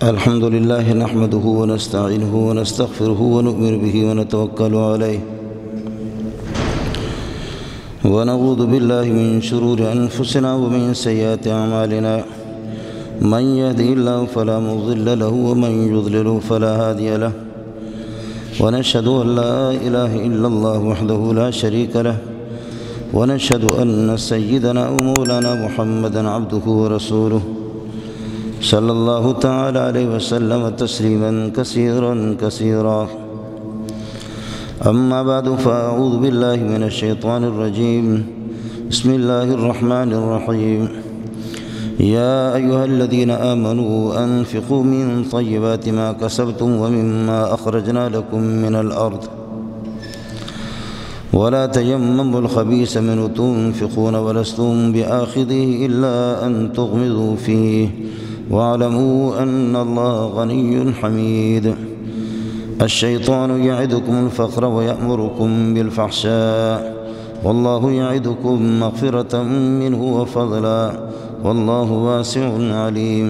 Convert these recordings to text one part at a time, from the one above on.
الحمد لله نحمده ونستعينه ونستغفره ونؤمن به ونتوكل عليه ونعوذ بالله من شرور أنفسنا ومن سيئات أعمالنا من يهده الله فلا مضل له ومن يضلل فلا هادي له ونشهد أن لا إله إلا الله وحده لا شريك له ونشهد أن سيدنا ومولانا محمدا عبده ورسوله صلى الله تعالى عليه وسلم تسليما كثيرا كثيرا. أما بعد فأعوذ بالله من الشيطان الرجيم. بسم الله الرحمن الرحيم. يا أيها الذين آمنوا أنفقوا من طيبات ما كسبتم ومما أخرجنا لكم من الأرض ولا تيمموا الخبيث منه تنفقون ولستم بآخذه إلا أن تغمضوا فيه واعلموا أن الله غني حميد. الشيطان يعدكم الفقر ويأمركم بالفحشاء والله يعدكم مغفرة منه وفضلا والله واسع عليم.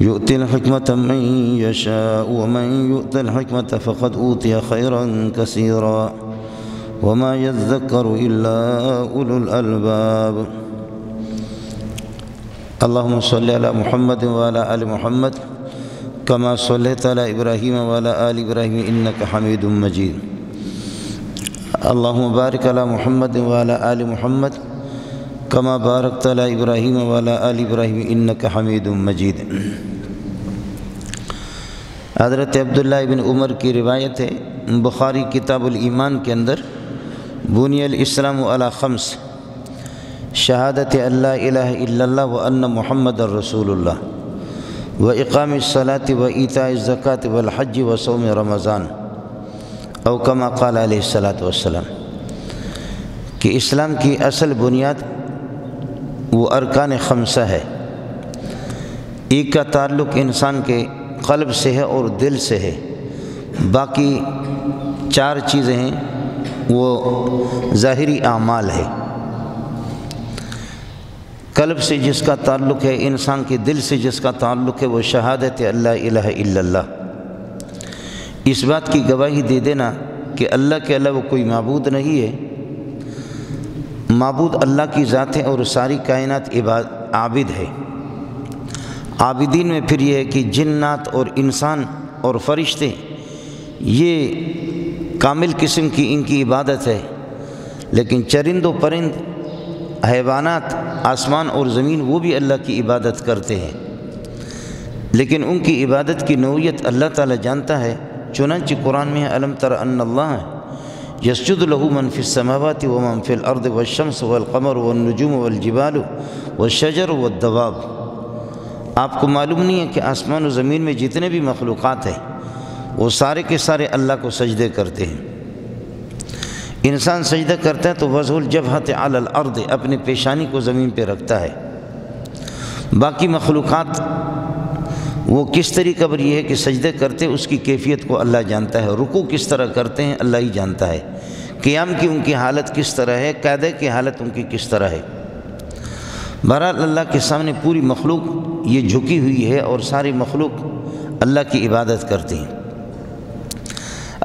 يؤتي الحكمة من يشاء ومن يؤت الحكمة فقد أوتي خيرا كثيرا وما يذكر إلا أولو الألباب. اللهم صل على محمد وعلى آل محمد كما صليت على إبراهيم وعلى آل إبراهيم إنك حميد مجيد. اللهم بارك على محمد وعلى آل محمد كما باركت على إبراهيم وعلى آل إبراهيم إنك حميد مجيد. حضرت عبداللہ بن عمر کی روایت ہے، بخاری کتاب الایمان کے اندر، بنی الاسلام علی خمس، شہادت اللہ الہ الا اللہ وان محمد الرسول اللہ واقام الصلاۃ وایتاء الزکوٰۃ والحج وصوم رمضان او کما قال علیہ الصلاۃ والسلام، کہ اسلام کی اصل بنیاد وہ ارکان خمسہ ہے. ایک کا تعلق انسان کے قلب سے ہے اور دل سے ہے، باقی چار چیزیں ہیں وہ ظاہری اعمال ہے. قلب سے جس کا تعلق ہے، انسان کے دل سے جس کا تعلق ہے، وہ شہادت اللہ الہ الا اللہ، اس بات کی گواہی دے دینا کہ اللہ کے علاوہ کوئی معبود نہیں ہے. معبود اللہ کی ذات ہے اور ساری کائنات عابد ہے. عابدین میں پھر یہ ہے کہ جنات اور انسان اور فرشتے، یہ کامل قسم کی ان کی عبادت ہے، لیکن چرند و پرند، حیوانات، آسمان اور زمین، وہ بھی اللہ کی عبادت کرتے ہیں، لیکن ان کی عبادت کی نوعیت اللہ تعالی جانتا ہے. چنانچہ قرآن میں ہے، الم تر ان اللہ یسجد لہ من فی السماوات ومن فی الارض والشمس والقمر والنجوم والجبال والشجر والدواب. آپ کو معلوم نہیں ہے کہ آسمان و زمین میں جتنے بھی مخلوقات ہیں وہ سارے کے سارے اللہ کو سجدے کرتے ہیں. انسان سجدہ کرتا ہے تو وضع الجبہۃ علی الارض، اپنی پیشانی کو زمین پہ رکھتا ہے. باقی مخلوقات وہ کس طریقہ پر یہ ہے کہ سجدے کرتے، اس کی کیفیت کو اللہ جانتا ہے. رکوع کس طرح کرتے ہیں اللہ ہی جانتا ہے. قیام کی ان کی حالت کس طرح ہے، قعدے کی حالت ان کی کس طرح ہے. بہرحال اللہ کے سامنے پوری مخلوق یہ جھکی ہوئی ہے اور ساری مخلوق اللہ کی عبادت کرتی ہیں.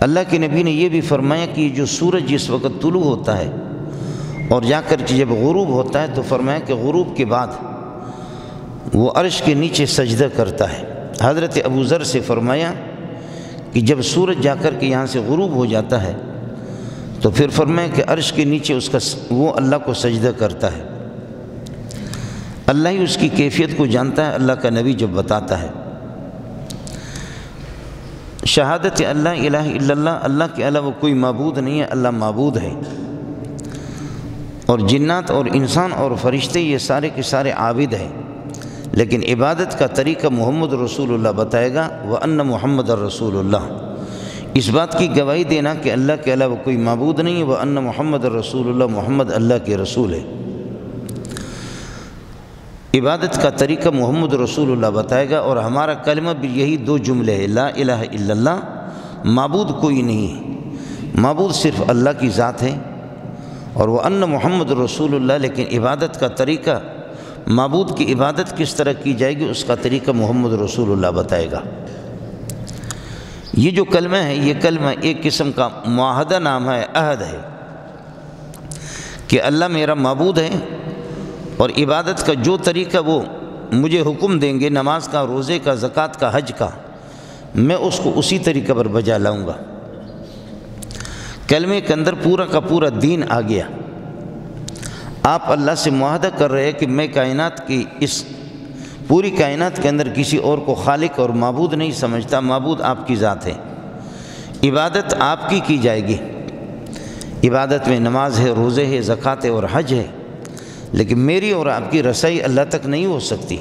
اللہ کے نبی نے یہ بھی فرمایا کہ جو سورج جس وقت طلوع ہوتا ہے اور جا کر کے جب غروب ہوتا ہے تو فرمایا کہ غروب کے بعد وہ عرش کے نیچے سجدہ کرتا ہے. حضرت ابو ذر سے فرمایا کہ جب سورج جا کر کے یہاں سے غروب ہو جاتا ہے تو پھر فرمایا کہ عرش کے نیچے اس کا وہ اللہ کو سجدہ کرتا ہے. اللہ ہی اس کی کیفیت کو جانتا ہے، اللہ کا نبی جب بتاتا ہے. شہادت اللہ الہ الا اللہ، اللہ کے علاوہ کوئی معبود نہیں ہے، اللہ معبود ہے. اور جنات اور انسان اور فرشتے یہ سارے کے سارے عابد ہیں، لیکن عبادت کا طریقہ محمد رسول اللہ بتائے گا. وَأَنَّ مُحَمَّدَ رسول اللہ، اس بات کی گواہی دینا کہ اللہ کے علاوہ کوئی معبود نہیں ہے. وَأَنَّ مُحَمَّدَ رسول اللہ، محمد اللہ کے رسول ہے. عبادت کا طریقہ محمد رسول اللہ بتائے گا. اور ہمارا کلمہ بھی یہی دو جملے ہے، لا الہ الا اللہ، معبود کوئی نہیں ہے، معبود صرف اللہ کی ذات ہے. اور وَأَنَّ مُحَمَّدَ رسول اللہ، لیکن عبادت کا طریقہ معبود کی عبادت کس طرح کی جائے گی اس کا طریقہ محمد رسول اللہ بتائے گا۔ یہ جو کلمہ ہے یہ کلمہ ایک قسم کا معاہدہ نام ہے، عہد ہے کہ اللہ میرا معبود ہے اور عبادت کا جو طریقہ وہ مجھے حکم دیں گے، نماز کا، روزے کا، زکوٰۃ کا، حج کا، میں اس کو اسی طریقہ پر بجا لاؤں گا۔ کلمے کے اندر پورا کا پورا دین آ گیا۔ آپ اللہ سے معاہدہ کر رہے ہیں کہ میں کائنات کی اس پوری کائنات کے اندر کسی اور کو خالق اور معبود نہیں سمجھتا، معبود آپ کی ذات ہے، عبادت آپ کی جائے گی۔ عبادت میں نماز ہے، روزے ہے، زکوٰۃ ہے اور حج ہے، لیکن میری اور آپ کی رسائی اللہ تک نہیں ہو سکتی۔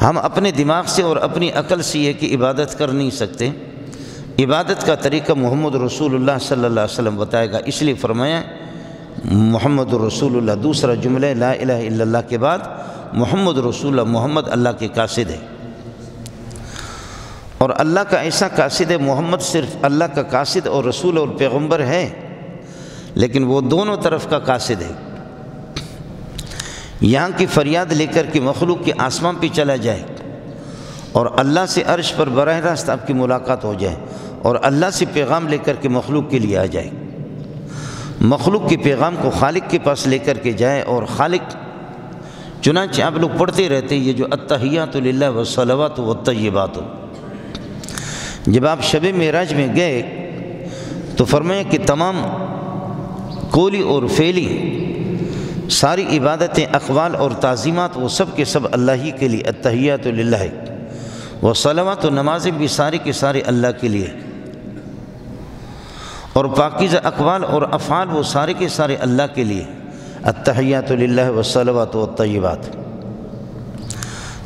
ہم اپنے دماغ سے اور اپنی عقل سے یہ کہ عبادت کر نہیں سکتے۔ عبادت کا طریقہ محمد رسول اللہ صلی اللہ علیہ وسلم بتائے گا، اس لیے فرمایا محمد رسول اللہ، دوسرا جملہ لا الہ الا اللہ کے بعد محمد رسول اللہ، محمد اللہ کے قاصد ہے، اور اللہ کا ایسا قاصد ہے، محمد صرف اللہ کا قاصد اور رسول اور پیغمبر ہے، لیکن وہ دونوں طرف کا قاصد ہے۔ یہاں کی فریاد لے کر کے مخلوق کے آسمان پہ چلا جائے اور اللہ سے عرش پر براہ راست آپ کی ملاقات ہو جائے، اور اللہ سے پیغام لے کر کے مخلوق کے لیے آ جائے، مخلوق کے پیغام کو خالق کے پاس لے کر کے جائے، اور خالق چنانچہ آپ لوگ پڑھتے رہتے یہ جو التحیات للہ والصلوات والطیبات، جب آپ شب معراج میں گئے تو فرمایا کہ تمام قولی اور فعلی ساری عبادتیں، اقوال اور تعظیمات وہ سب کے سب اللہ ہی کے لیے، التحیات للہ ہے، والصلوات و نمازیں بھی سارے کے سارے اللہ کے لیے، اور پاکیزہ اقوال اور افعال وہ سارے کے سارے اللہ کے لیے، التحیات للہ والصلوات والطیبات۔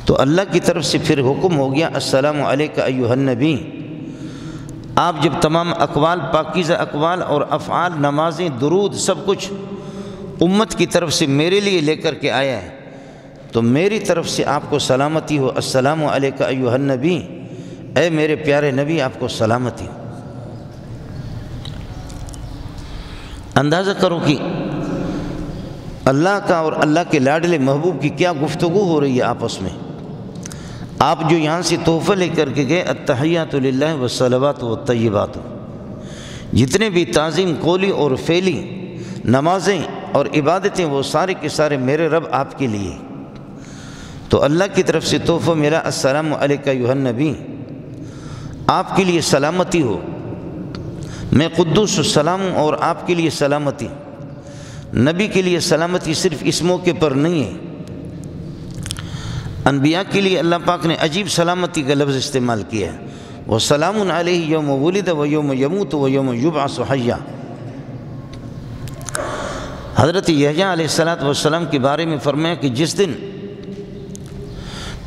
تو اللہ کی طرف سے پھر حکم ہو گیا السلام علیک ایھا النبی۔ آپ جب تمام اقوال، پاکیزہ اقوال اور افعال، نمازیں، درود، سب کچھ امت کی طرف سے میرے لیے لے کر کے آیا ہے، تو میری طرف سے آپ کو سلامتی ہو، السلام علیک ایھا النبی، اے میرے پیارے نبی آپ کو سلامتی ہو۔ اندازہ کرو کہ اللہ کا اور اللہ کے لاڈلے محبوب کی کیا گفتگو ہو رہی ہے آپس میں۔ آپ جو یہاں سے تحفہ لے کر کے گئے التحیات للہ والصلوات والطیبات، جتنے بھی تعظیم قولی اور فعلی، نمازیں اور عبادتیں وہ سارے کے سارے میرے رب آپ کے لیے، تو اللہ کی طرف سے تحفہ ملا السلام علیک ایھا النبی، آپ کے لیے سلامتی ہو، میں قدوس السلام ہوں اور آپ کے لیے سلامتی۔ نبی کے لیے سلامتی صرف اس موقع پر نہیں ہے، انبیاء کے لیے اللہ پاک نے عجیب سلامتی کا لفظ استعمال کیا ہے، وَسَلَامٌ عَلَيْهِ يَوْمَ وُلِدَ وَيَوْمَ يَمُوتُ وَيَوْمَ يُبْعَثُ حَيًّا۔ حضرت یحییٰ علیہ السلام کے بارے میں فرمایا کہ جس دن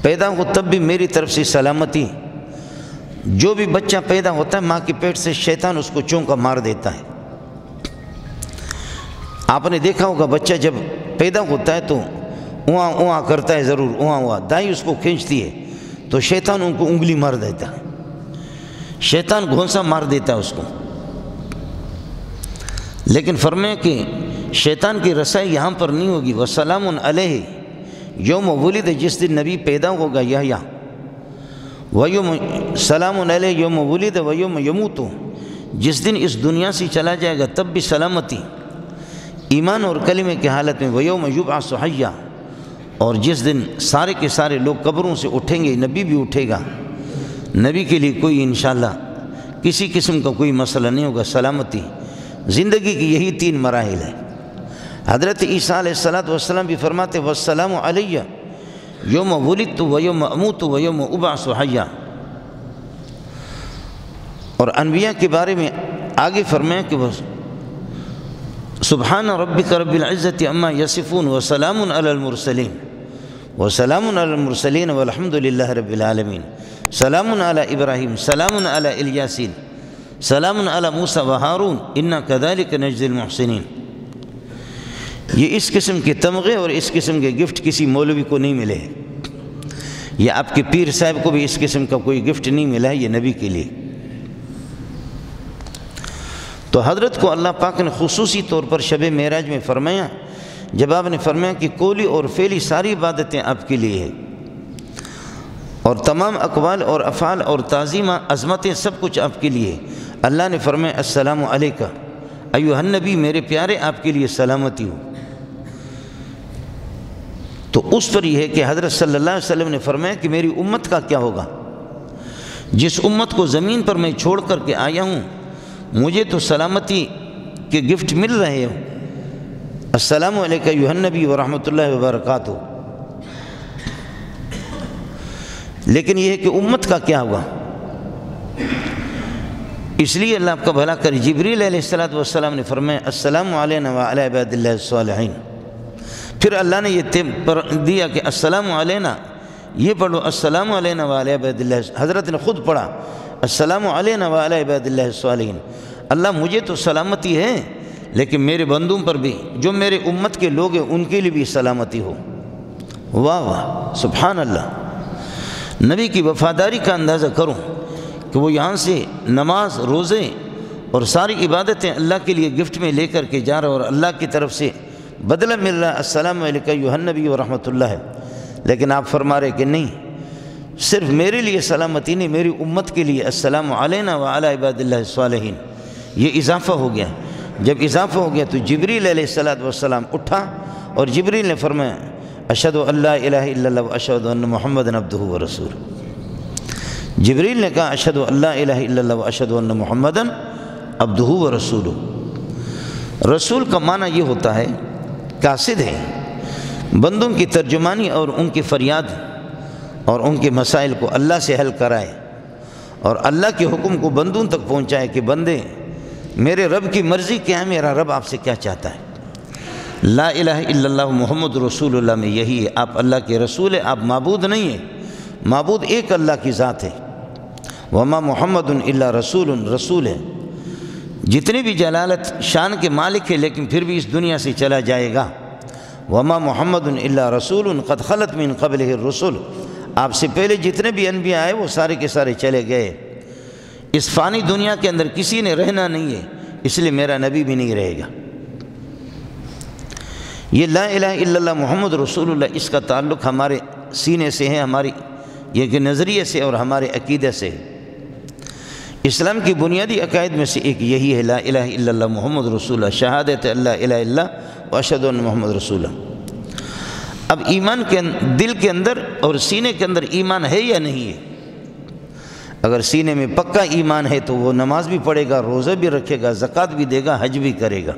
پیدا ہو تب بھی میری طرف سے سلامتی، جو بھی بچہ پیدا ہوتا ہے ماں کے پیٹ سے شیطان اس کو چونکا مار دیتا ہے۔ آپ نے دیکھا ہوگا بچہ جب پیدا ہوتا ہے تو اواں اواں کرتا ہے، ضرور اواں اواں، دائی اس کو کھینچتی ہے تو شیطان ان کو انگلی مار دیتا ہے، شیطان گھونسا مار دیتا ہے اس کو۔ لیکن فرمایا کہ شیطان کی رسائی یہاں پر نہیں ہوگی، وَسَلَامٌ عَلَيْهِ یوم ولد، جس دن نبی پیدا ہوگا یحییٰ، وَيَوْمَ سَلَامٌ عَلَيْهِ یوم ولد وَيَوْمَ يَمُوتُ، جس دن اس دنیا سے چلا جائے گا تب بھی سلامتی، ایمان اور کلمے کی حالت میں، وَيَوْمَ يُبْعَثُ حَيًّا، اور جس دن سارے کے سارے لوگ قبروں سے اٹھیں گے، نبی بھی اٹھے گا، نبی کے لیے کوئی انشاءاللہ کسی قسم کا کوئی مسئلہ نہیں ہوگا، سلامتی۔ زندگی کی یہی 3 مراحل ہے۔ حضرت عیسیٰ علیہ السلام بھی فرماتے وَالسَّلَامُ عَلَيَّ یوم ولدت وَيَوْمَ أَمُوتُ وَيَوْمَ أُبْعَثُ حَيًّا۔ اور انبیاء کے بارے میں آگے فرمایا کہ سبحان ربک رب العزت عما یصفون وسلام علی المرسلین والحمد للہ رب العالمین، سلام علی ابراہیم، سلام علی الیاسین، سلام علی موسیٰ وہارون انا کذالک نجزی المحسنین۔ یہ اس قسم کے تمغے اور اس قسم کے گفٹ کسی مولوی کو نہیں ملے، یا آپ کے پیر صاحب کو بھی اس قسم کا کوئی گفٹ نہیں ملا ہے، یہ نبی کے لیے۔ تو حضرت کو اللہ پاک نے خصوصی طور پر شب معراج میں فرمایا جب آپ نے فرمایا کہ قولی اور فعلی ساری عبادتیں آپ کے لیے ہیں اور تمام اقوال اور افعال اور تعظیم عظمتیں سب کچھ آپ کے لیے، اللہ نے فرمایا السلام علیکہ ایھا النبی، میرے پیارے آپ کے لیے سلامتی ہو۔ تو اس پر یہ ہے کہ حضرت صلی اللہ علیہ وسلم نے فرمایا کہ میری امت کا کیا ہوگا، جس امت کو زمین پر میں چھوڑ کر کے آیا ہوں، مجھے تو سلامتی کے گفٹ مل رہے ہوں، السلام علیکہ ایھا النبی ورحمۃ اللہ وبرکاتہ۔ لیکن یہ ہے کہ امت کا کیا ہوگا، اس لیے اللہ آپ کا بھلا کرے، جبریل علیہ السلام نے فرمایا السلام علینا وعلی عباد اللہ الصالحین۔ پھر اللہ نے یہ دیا کہ السلام علینا، یہ پڑھو السلام علینا وعلی عباد اللہ، حضرت نے خود پڑھا السلام علینا وعلی عباد اللہ الصالحین، اللہ مجھے تو سلامتی ہے لیکن میرے بندوں پر بھی، جو میرے امت کے لوگ ہیں ان کے لیے بھی سلامتی ہو۔ واہ واہ سبحان اللہ۔ نبی کی وفاداری کا اندازہ کروں کہ وہ یہاں سے نماز، روزے اور ساری عبادتیں اللہ کے لیے گفٹ میں لے کر کے جا رہا اور اللہ کی طرف سے بدلہ مل رہا السلام علیکہ ایھا النبی ورحمۃ اللہ، لیکن آپ فرما رہے کہ نہیں، صرف میرے لیے سلامتی نہیں، میری امت کے لیے السلام علینا وعلی عباد اللہ الصالحین۔ یہ اضافہ ہو گیا۔ جب اضافہ ہو گیا تو جبریل علیہ السلام اٹھا اور جبریل نے فرمایا اشہد ان لا الہ الا اللہ واشہد ان محمدًا عبدہ ورسولہ۔ جبریل نے کہا اشہد ان لا الہ الا اللہ واشہد ان محمدًا عبدہ ورسولہ۔ رسول کا معنی یہ ہوتا ہے قاصد ہے، بندوں کی ترجمانی اور ان کی فریاد اور ان کے مسائل کو اللہ سے حل کرائے اور اللہ کے حکم کو بندوں تک پہنچائے کہ بندے میرے رب کی مرضی کیا ہے، میرا رب آپ سے کیا چاہتا ہے۔ لا الہ الا اللہ محمد رسول اللہ میں یہی ہے، آپ اللہ کے رسول ہیں، آپ معبود نہیں ہیں، معبود ایک اللہ کی ذات ہے۔ وما محمد الا رسول، رسول ہے، جتنی بھی جلالت شان کے مالک ہے لیکن پھر بھی اس دنیا سے چلا جائے گا۔ وما محمد الا رسول قد خلت من قبلہ الرسل، آپ سے پہلے جتنے بھی انبیاء آئے وہ سارے کے سارے چلے گئے، اس فانی دنیا کے اندر کسی نے رہنا نہیں ہے، اس لیے میرا نبی بھی نہیں رہے گا۔ یہ لا الہ الا اللہ محمد رسول اللہ، اس کا تعلق ہمارے سینے سے ہے، ہماری یہ کہ نظریے سے اور ہمارے عقیدے سے۔ اسلام کی بنیادی عقائد میں سے ایک یہی ہے لا الہ الا اللہ محمد رسول اللہ، شہادت اللہ الہ الا اللہ واشہد ان محمد رسول اللہ۔ اب ایمان کے دل کے اندر اور سینے کے اندر ایمان ہے یا نہیں ہے؟ اگر سینے میں پکا ایمان ہے تو وہ نماز بھی پڑھے گا، روزہ بھی رکھے گا، زکوٰۃ بھی دے گا، حج بھی کرے گا۔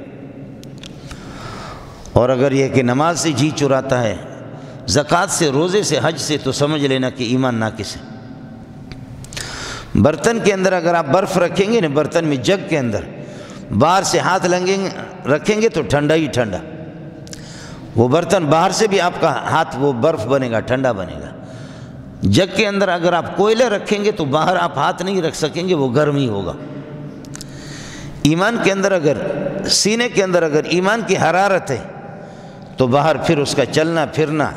اور اگر یہ کہ نماز سے جی چراتا ہے، زکوٰۃ سے، روزے سے، حج سے، تو سمجھ لینا کہ ایمان ناقص ہے۔ برتن کے اندر اگر آپ برف رکھیں گے نا، برتن میں جگ کے اندر باہر سے ہاتھ رکھیں گے تو ٹھنڈا ہی ٹھنڈا، وہ برتن باہر سے بھی آپ کا ہاتھ وہ برف بنے گا، ٹھنڈا بنے گا۔ جگ کے اندر اگر آپ کوئلہ رکھیں گے تو باہر آپ ہاتھ نہیں رکھ سکیں گے، وہ گرم ہی ہوگا۔ ایمان کے اندر اگر، سینے کے اندر اگر ایمان کی حرارت ہے تو باہر پھر اس کا چلنا پھرنا،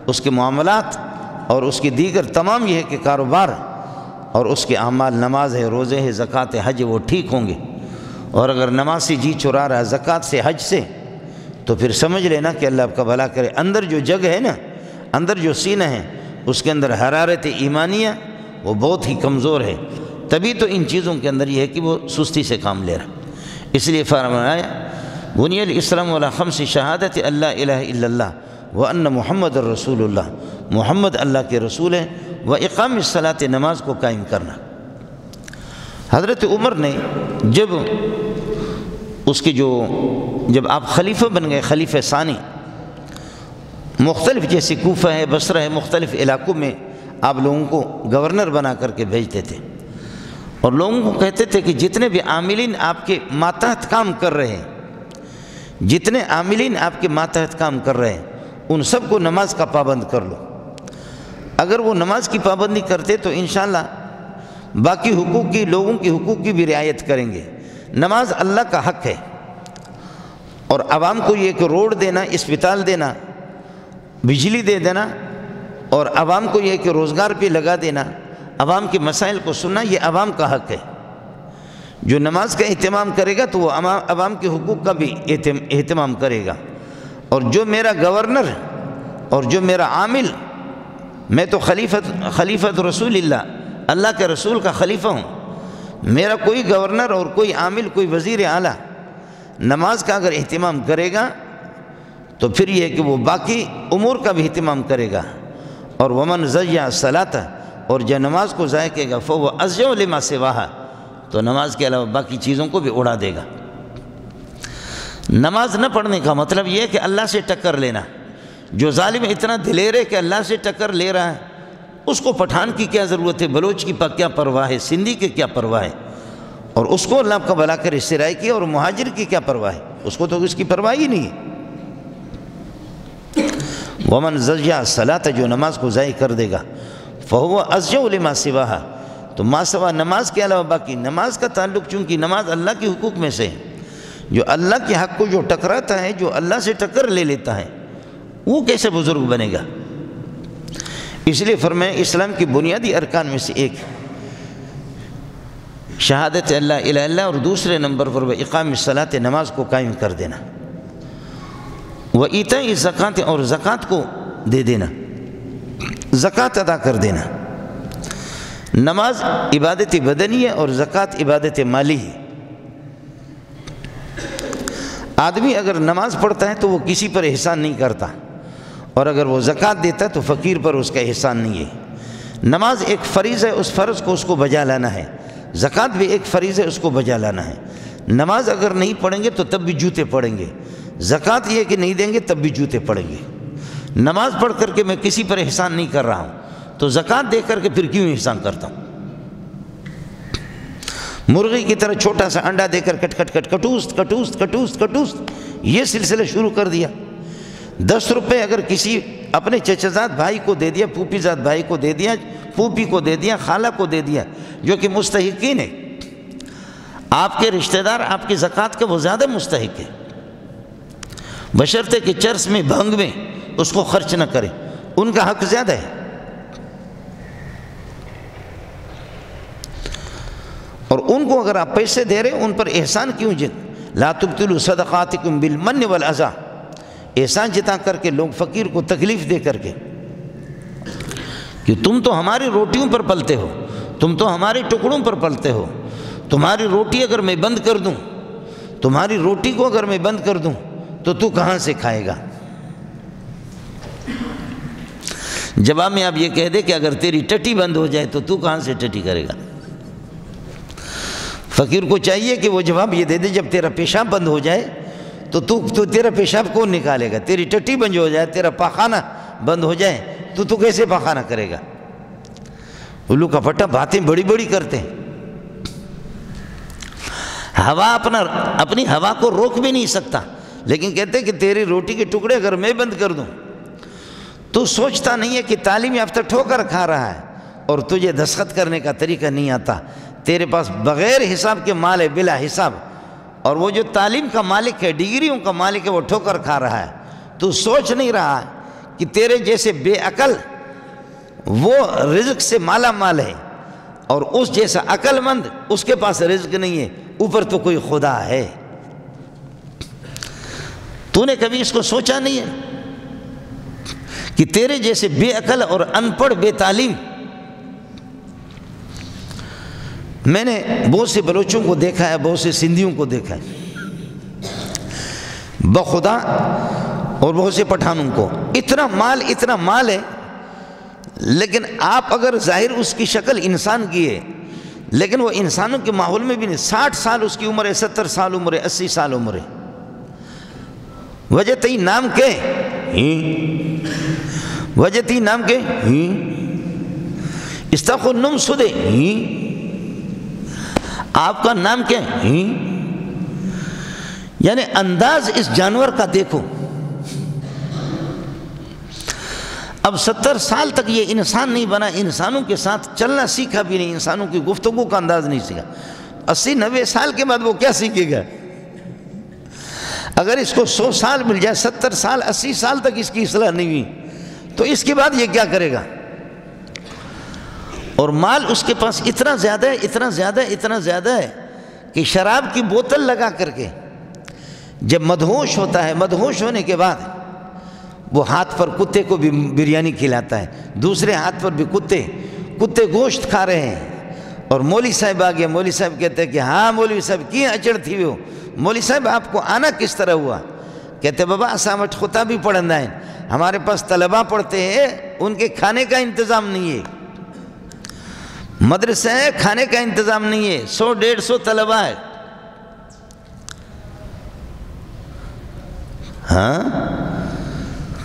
اس کے معاملات اور اس کی دیگر تمام یہ ہے کہ کاروبار اور اس کے اعمال، نماز ہے، روزے ہے، زکوٰۃ ہے، حج ہے، وہ ٹھیک ہوں گے۔ اور اگر نماز سے جی چرا رہا ہے، زکوٰۃ سے، حج سے، تو پھر سمجھ لینا کہ اللہ آپ کا بھلا کرے۔ اندر جو جگ ہے نا، اندر جو سینہ ہے، اس کے اندر حرارت ایمانیہ وہ بہت ہی کمزور ہے، تبھی تو ان چیزوں کے اندر یہ ہے کہ وہ سستی سے کام لے رہا۔ اس لیے فرمایا بنی الاسلام علی خمس شہادت اللہ الہ الا اللہ وان محمد رسول اللہ، محمد اللہ کے رسول ہے، و اقام الصلاۃ، نماز کو قائم کرنا۔ حضرت عمر نے جب آپ خلیفہ بن گئے، خلیفہ ثانی، مختلف جیسے کوفہ ہے، بصرہ ہے، مختلف علاقوں میں آپ لوگوں کو گورنر بنا کر کے بھیجتے تھے اور لوگوں کو کہتے تھے کہ جتنے بھی عاملین آپ کے ماتحت کام کر رہے ہیں، جتنے عاملین آپ کے ماتحت کام کر رہے ہیں، ان سب کو نماز کا پابند کر لو۔ اگر وہ نماز کی پابندی کرتے تو انشاءاللہ باقی حقوق کی، لوگوں کی حقوق کی بھی رعایت کریں گے۔ نماز اللہ کا حق ہے، اور عوام کو یہ کہ روڈ دینا، اسپتال دینا، بجلی دے دینا، اور عوام کو یہ کہ روزگار پہ لگا دینا، عوام کے مسائل کو سننا، یہ عوام کا حق ہے۔ جو نماز کا اہتمام کرے گا تو وہ عوام کے حقوق کا بھی اہتمام کرے گا، اور جو میرا گورنر اور جو میرا عامل، میں تو خلیفۃ رسول اللہ کے رسول کا خلیفہ ہوں، میرا کوئی گورنر اور کوئی عامل، کوئی وزیر اعلیٰ نماز کا اگر اہتمام کرے گا تو پھر یہ کہ وہ باقی امور کا بھی اہتمام کرے گا۔ اور ومن ضیع الصلاۃ، اور جو نماز کو ضائع کرے گا فهو اضیع لما سواہا، تو نماز کے علاوہ باقی چیزوں کو بھی اڑا دے گا۔ نماز نہ پڑھنے کا مطلب یہ ہے کہ اللہ سے ٹکر لینا۔ جو ظالم اتنا دلیر ہے کہ اللہ سے ٹکر لے رہا ہے، اس کو پٹھان کی کیا ضرورت ہے، بلوچ کی کیا پرواہ ہے، سندھی کی کیا پرواہ ہے، اور اس کو اللہ کا بلا کر استرائی کی، اور مہاجر کی کیا پرواہ ہے، اس کو تو اس کی پرواہ ہی نہیں ہے۔ ومن ضیع الصلاۃ، جو نماز کو ضائع کر دے گا فهو اضیع لما سواہا، تو ما سوا نماز کے علاوہ باقی، نماز کا تعلق چونکہ نماز اللہ کے حقوق میں سے ہے، جو اللہ کے حق کو جو ٹکراتا ہے، جو اللہ سے ٹکر لے لیتا ہے، وہ کیسے بزرگ بنے گا؟ اس لیے فرمایا اسلام کی بنیادی ارکان میں سے ایک شہادت اللہ الہ الا اللہ، اور دوسرے نمبر پر وہ اقام الصلاۃ، نماز کو قائم کر دینا، وہ ایتاء الزکوٰۃ، اور زکوٰۃ کو دے دینا، زکوٰۃ ادا کر دینا۔ نماز عبادت بدنی ہے اور زکوٰۃ عبادت مالی ہے۔ آدمی اگر نماز پڑھتا ہے تو وہ کسی پر احسان نہیں کرتا، اور اگر وہ زکوٰۃ دیتا ہے تو فقیر پر اس کا احسان نہیں ہے۔ نماز ایک فریض ہے، اس فرض کو اس کو بجا لانا ہے، زکوٰۃ بھی ایک فریض ہے، اس کو بجا لانا ہے۔ نماز اگر نہیں پڑھیں گے تو تب بھی جوتے پڑیں گے، زکوٰۃ یہ کہ نہیں دیں گے تب بھی جوتے پڑیں گے۔ نماز پڑھ کر کے میں کسی پر احسان نہیں کر رہا ہوں، تو زکوٰۃ دے کر کے پھر کیوں احسان کرتا ہوں؟ مرغی کی طرح چھوٹا سا انڈا دے کر کٹ کٹ کٹ کٹوست کٹوست کٹوست کٹوست یہ سلسلہ شروع کر دیا۔ 10 روپے اگر کسی اپنے چچزاد بھائی کو دے دیا، پھوپھی زاد بھائی کو دے دیا، پھوپھی کو دے دیا، خالہ کو دے دیا، جو کہ مستحقین ہے، آپ کے رشتہ دار آپ کی زکوٰۃ کے وہ زیادہ مستحق ہے، بشرطے کہ چرس میں بھنگ میں اس کو خرچ نہ کریں، ان کا حق زیادہ ہے۔ اور ان کو اگر آپ پیسے دے رہے ہیں، ان پر احسان کیوں لا تبطلوا صدقاتکم بالمن والاذى، احسان جتا کر کے لوگ فقیر کو تکلیف دے کر کے، کہ تم تو ہماری روٹیوں پر پلتے ہو، تم تو ہمارے ٹکڑوں پر پلتے ہو، تمہاری روٹی اگر میں بند کر دوں، تمہاری روٹی کو اگر میں بند کر دوں تو کہاں سے کھائے گا؟ جواب میں آپ یہ کہہ دے کہ اگر تیری ٹٹی بند ہو جائے تو کہاں سے ٹٹی کرے گا؟ فقیر کو چاہیے کہ وہ جواب یہ دے دے جب تیرا پیشاب بند ہو جائے تو تیرا پیشاب کون نکالے گا؟ تیری ٹٹی بند ہو جائے، تیرا پاخانہ بند ہو جائے تو کیسے پاخانہ کرے گا؟ الو کا پٹا باتیں بڑی بڑی کرتے ہیں، ہوا اپنی ہوا کو روک بھی نہیں سکتا، لیکن کہتے ہیں کہ تیری روٹی کے ٹکڑے اگر میں بند کر دوں، تو سوچتا نہیں ہے کہ تعلیم یافتہ ٹھوکر کھا رہا ہے اور تجھے دستخط کرنے کا طریقہ نہیں آتا، تیرے پاس بغیر حساب کے مال ہے، بلا حساب، اور وہ جو تعلیم کا مالک ہے، ڈگریوں کا مالک ہے، وہ ٹھوکر کھا رہا ہے۔ تو سوچ نہیں رہا کہ تیرے جیسے بے عقل وہ رزق سے مالا مال ہے، اور اس جیسا عقل مند اس کے پاس رزق نہیں ہے، اوپر تو کوئی خدا ہے۔ تو نے کبھی اس کو سوچا نہیں ہے کہ تیرے جیسے بے عقل اور ان پڑھ بے تعلیم، میں نے بہت سے بلوچوں کو دیکھا ہے، بہت سے سندھیوں کو دیکھا ہے بخدا، اور بہت سے پٹھانوں کو، اتنا مال ہے، لیکن آپ اگر ظاہر اس کی شکل انسان کی ہے، لیکن وہ انسانوں کے ماحول میں بھی نہیں، 60 سال اس کی عمر ہے، 70 سال عمر ہے، 80 سال عمر ہے، وجہ تی نام کے وجہ تی نام کے استخو نم سدے، آپ کا نام کیا ہے؟ یعنی انداز اس جانور کا دیکھو، اب 70 سال تک یہ انسان نہیں بنا، انسانوں کے ساتھ چلنا سیکھا بھی نہیں، انسانوں کی گفتگو کا انداز نہیں سیکھا، 80-90 سال کے بعد وہ کیا سیکھے گا؟ اگر اس کو 100 سال مل جائے، 70 سال 80 سال تک اس کی اصلاح نہیں ہوئی، تو اس کے بعد یہ کیا کرے گا؟ اور مال اس کے پاس اتنا زیادہ ہے، اتنا زیادہ ہے، اتنا زیادہ ہے کہ شراب کی بوتل لگا کر کے جب مدہوش ہوتا ہے، مدہوش ہونے کے بعد وہ ہاتھ پر کتے کو بھی بریانی کھلاتا ہے، دوسرے ہاتھ پر بھی کتے گوشت کھا رہے ہیں، اور مولوی صاحب آ گیا۔ مولوی صاحب کہتے ہیں کہ ہاں مولوی صاحب کی اچڑ تھی وہ، مولوی صاحب آپ کو آنا کس طرح ہوا؟ کہتے بابا اساں وٹ خطا بھی پڑھنا ہے، ہمارے پاس طلبہ پڑھتے ہیں، ان کے کھانے کا انتظام نہیں ہے، مدرسہ ہے، کھانے کا انتظام نہیں ہے، 100-150 طلبہ ہے۔ ہاں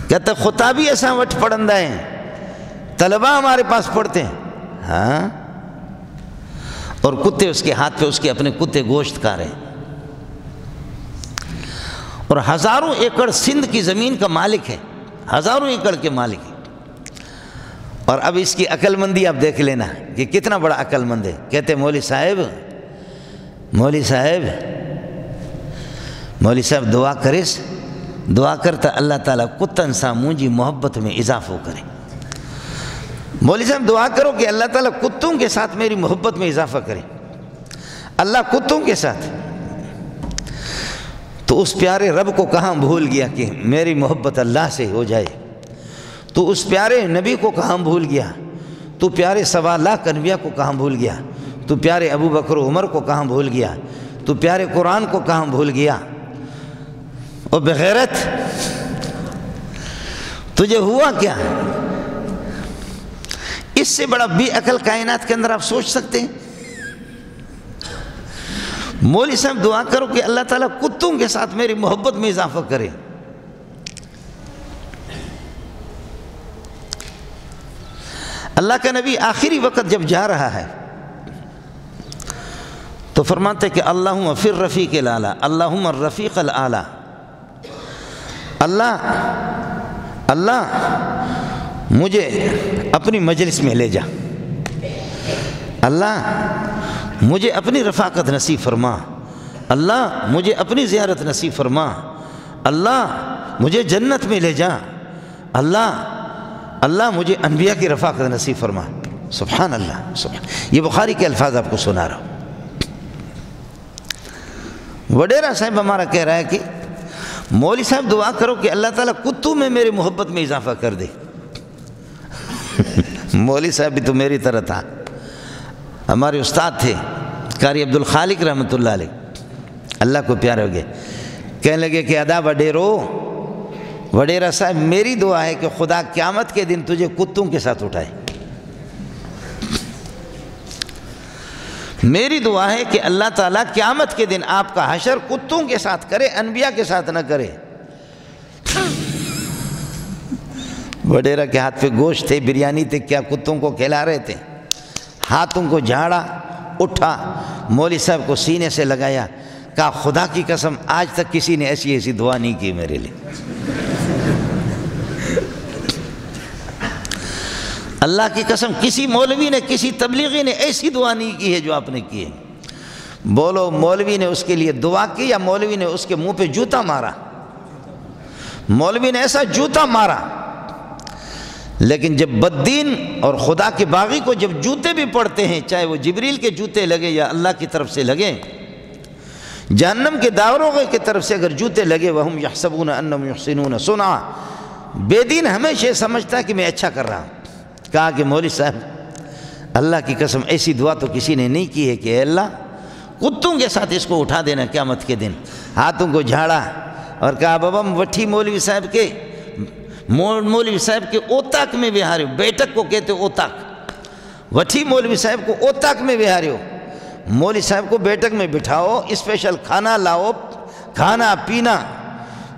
کہتے خطا بھی اساں وٹ پڑھندا ہے، طلبہ ہمارے پاس پڑھتے ہیں۔ ہاں، اور کتے اس کے ہاتھ پہ اس کے اپنے کتے گوشت کھا رہے ہیں، اور ہزاروں ایکڑ سندھ کی زمین کا مالک ہے، ہزاروں ایکڑ کے مالک ہے۔ اور اب اس کی عقل مندی آپ دیکھ لینا کہ کتنا بڑا عقل مند ہے۔ کہتے مولوی صاحب دعا کرس، دعا کرتا اللہ تعالیٰ کتن سا مجھے محبت میں اضافہ کرے۔ مولوی صاحب دعا کرو کہ اللہ تعالیٰ کتوں کے ساتھ میری محبت میں اضافہ کرے۔ اللہ کتوں کے ساتھ، تو اس پیارے رب کو کہاں بھول گیا کہ میری محبت اللہ سے ہو جائے؟ تو اس پیارے نبی کو کہاں بھول گیا؟ تو پیارے 1.25 لاکھ انبیاء کو کہاں بھول گیا؟ تو پیارے ابو بکر و عمر کو کہاں بھول گیا؟ تو پیارے قرآن کو کہاں بھول گیا؟ اور بغیرت تجھے ہوا کیا؟ اس سے بڑا بے عقل کائنات کے اندر آپ سوچ سکتے ہیں؟ مولوی صاحب دعا کرو کہ اللہ تعالیٰ کتوں کے ساتھ میری محبت میں اضافہ کرے۔ اللہ کا نبی آخری وقت جب جا رہا ہے تو فرماتے کہ اللہم فی الرفیق الاعلی، اللہم الرفیق الاعلی، اللہ مجھے اپنی مجلس میں لے جا، اللہ مجھے اپنی رفاقت نصیب فرما، اللہ مجھے اپنی زیارت نصیب فرما، اللہ مجھے جنت میں لے جا، اللہ مجھے انبیاء کی رفاقت نصیب فرما۔ سبحان اللہ، سبحان، یہ بخاری کے الفاظ آپ کو سنا رہا ہوں۔ وڈیرا صاحب ہمارا کہہ رہا ہے کہ مولوی صاحب دعا کرو کہ اللہ تعالیٰ کتوں میں میری محبت میں اضافہ کر دے۔ مولوی صاحب بھی تو میری طرح تھا، ہمارے استاد تھے قاری عبد الخالق رحمۃ اللہ علیہ، اللہ کو پیارے ہو گئے، کہنے لگے کہ ادا وڈیرا صاحب میری دعا ہے کہ خدا قیامت کے دن تجھے کتوں کے ساتھ اٹھائے، میری دعا ہے کہ اللہ تعالیٰ قیامت کے دن آپ کا حشر کتوں کے ساتھ کرے، انبیاء کے ساتھ نہ کرے۔ وڈیرا کے ہاتھ پہ گوشت تھے، بریانی تھے، کیا کتوں کو کھلا رہے تھے؟ ہاتھوں کو جھاڑا، اٹھا، مولوی صاحب کو سینے سے لگایا، کہا خدا کی قسم آج تک کسی نے ایسی دعا نہیں کی میرے لیے، اللہ کی قسم کسی مولوی نے، کسی تبلیغی نے ایسی دعا نہیں کی ہے جو آپ نے کی ہے۔ بولو مولوی نے اس کے لیے دعا کی یا مولوی نے اس کے منہ پہ جوتا مارا؟ مولوی نے ایسا جوتا مارا، لیکن جب بددین اور خدا کے باغی کو جب جوتے بھی پڑتے ہیں، چاہے وہ جبریل کے جوتے لگے یا اللہ کی طرف سے لگے، جہنم کے داروغے کی طرف سے اگر جوتے لگے، وَهُمْ يَحْسَبُونَ أَنَّهُمْ يُحْسِنُونَ صُنْعًا، بے دین ہمیشہ سمجھتا ہے کہ میں اچھا کر رہا ہوں۔ کہا کہ مولوی صاحب اللہ کی قسم ایسی دعا تو کسی نے نہیں کی ہے کہ اے اللہ کتوں کے ساتھ اس کو اٹھا دینا قیامت کے دن۔ ہاتھوں کو جھاڑا اور کہا بابا وٹھی مولوی صاحب کے اوتاک میں بہارے ہو، بیٹک کو کہتے ہو اوتاک، وٹھی مولوی صاحب کو اوتاک میں بہارے ہو، مولوی صاحب کو بیٹک میں بٹھاؤ، اسپیشل کھانا لاؤ، کھانا پینا،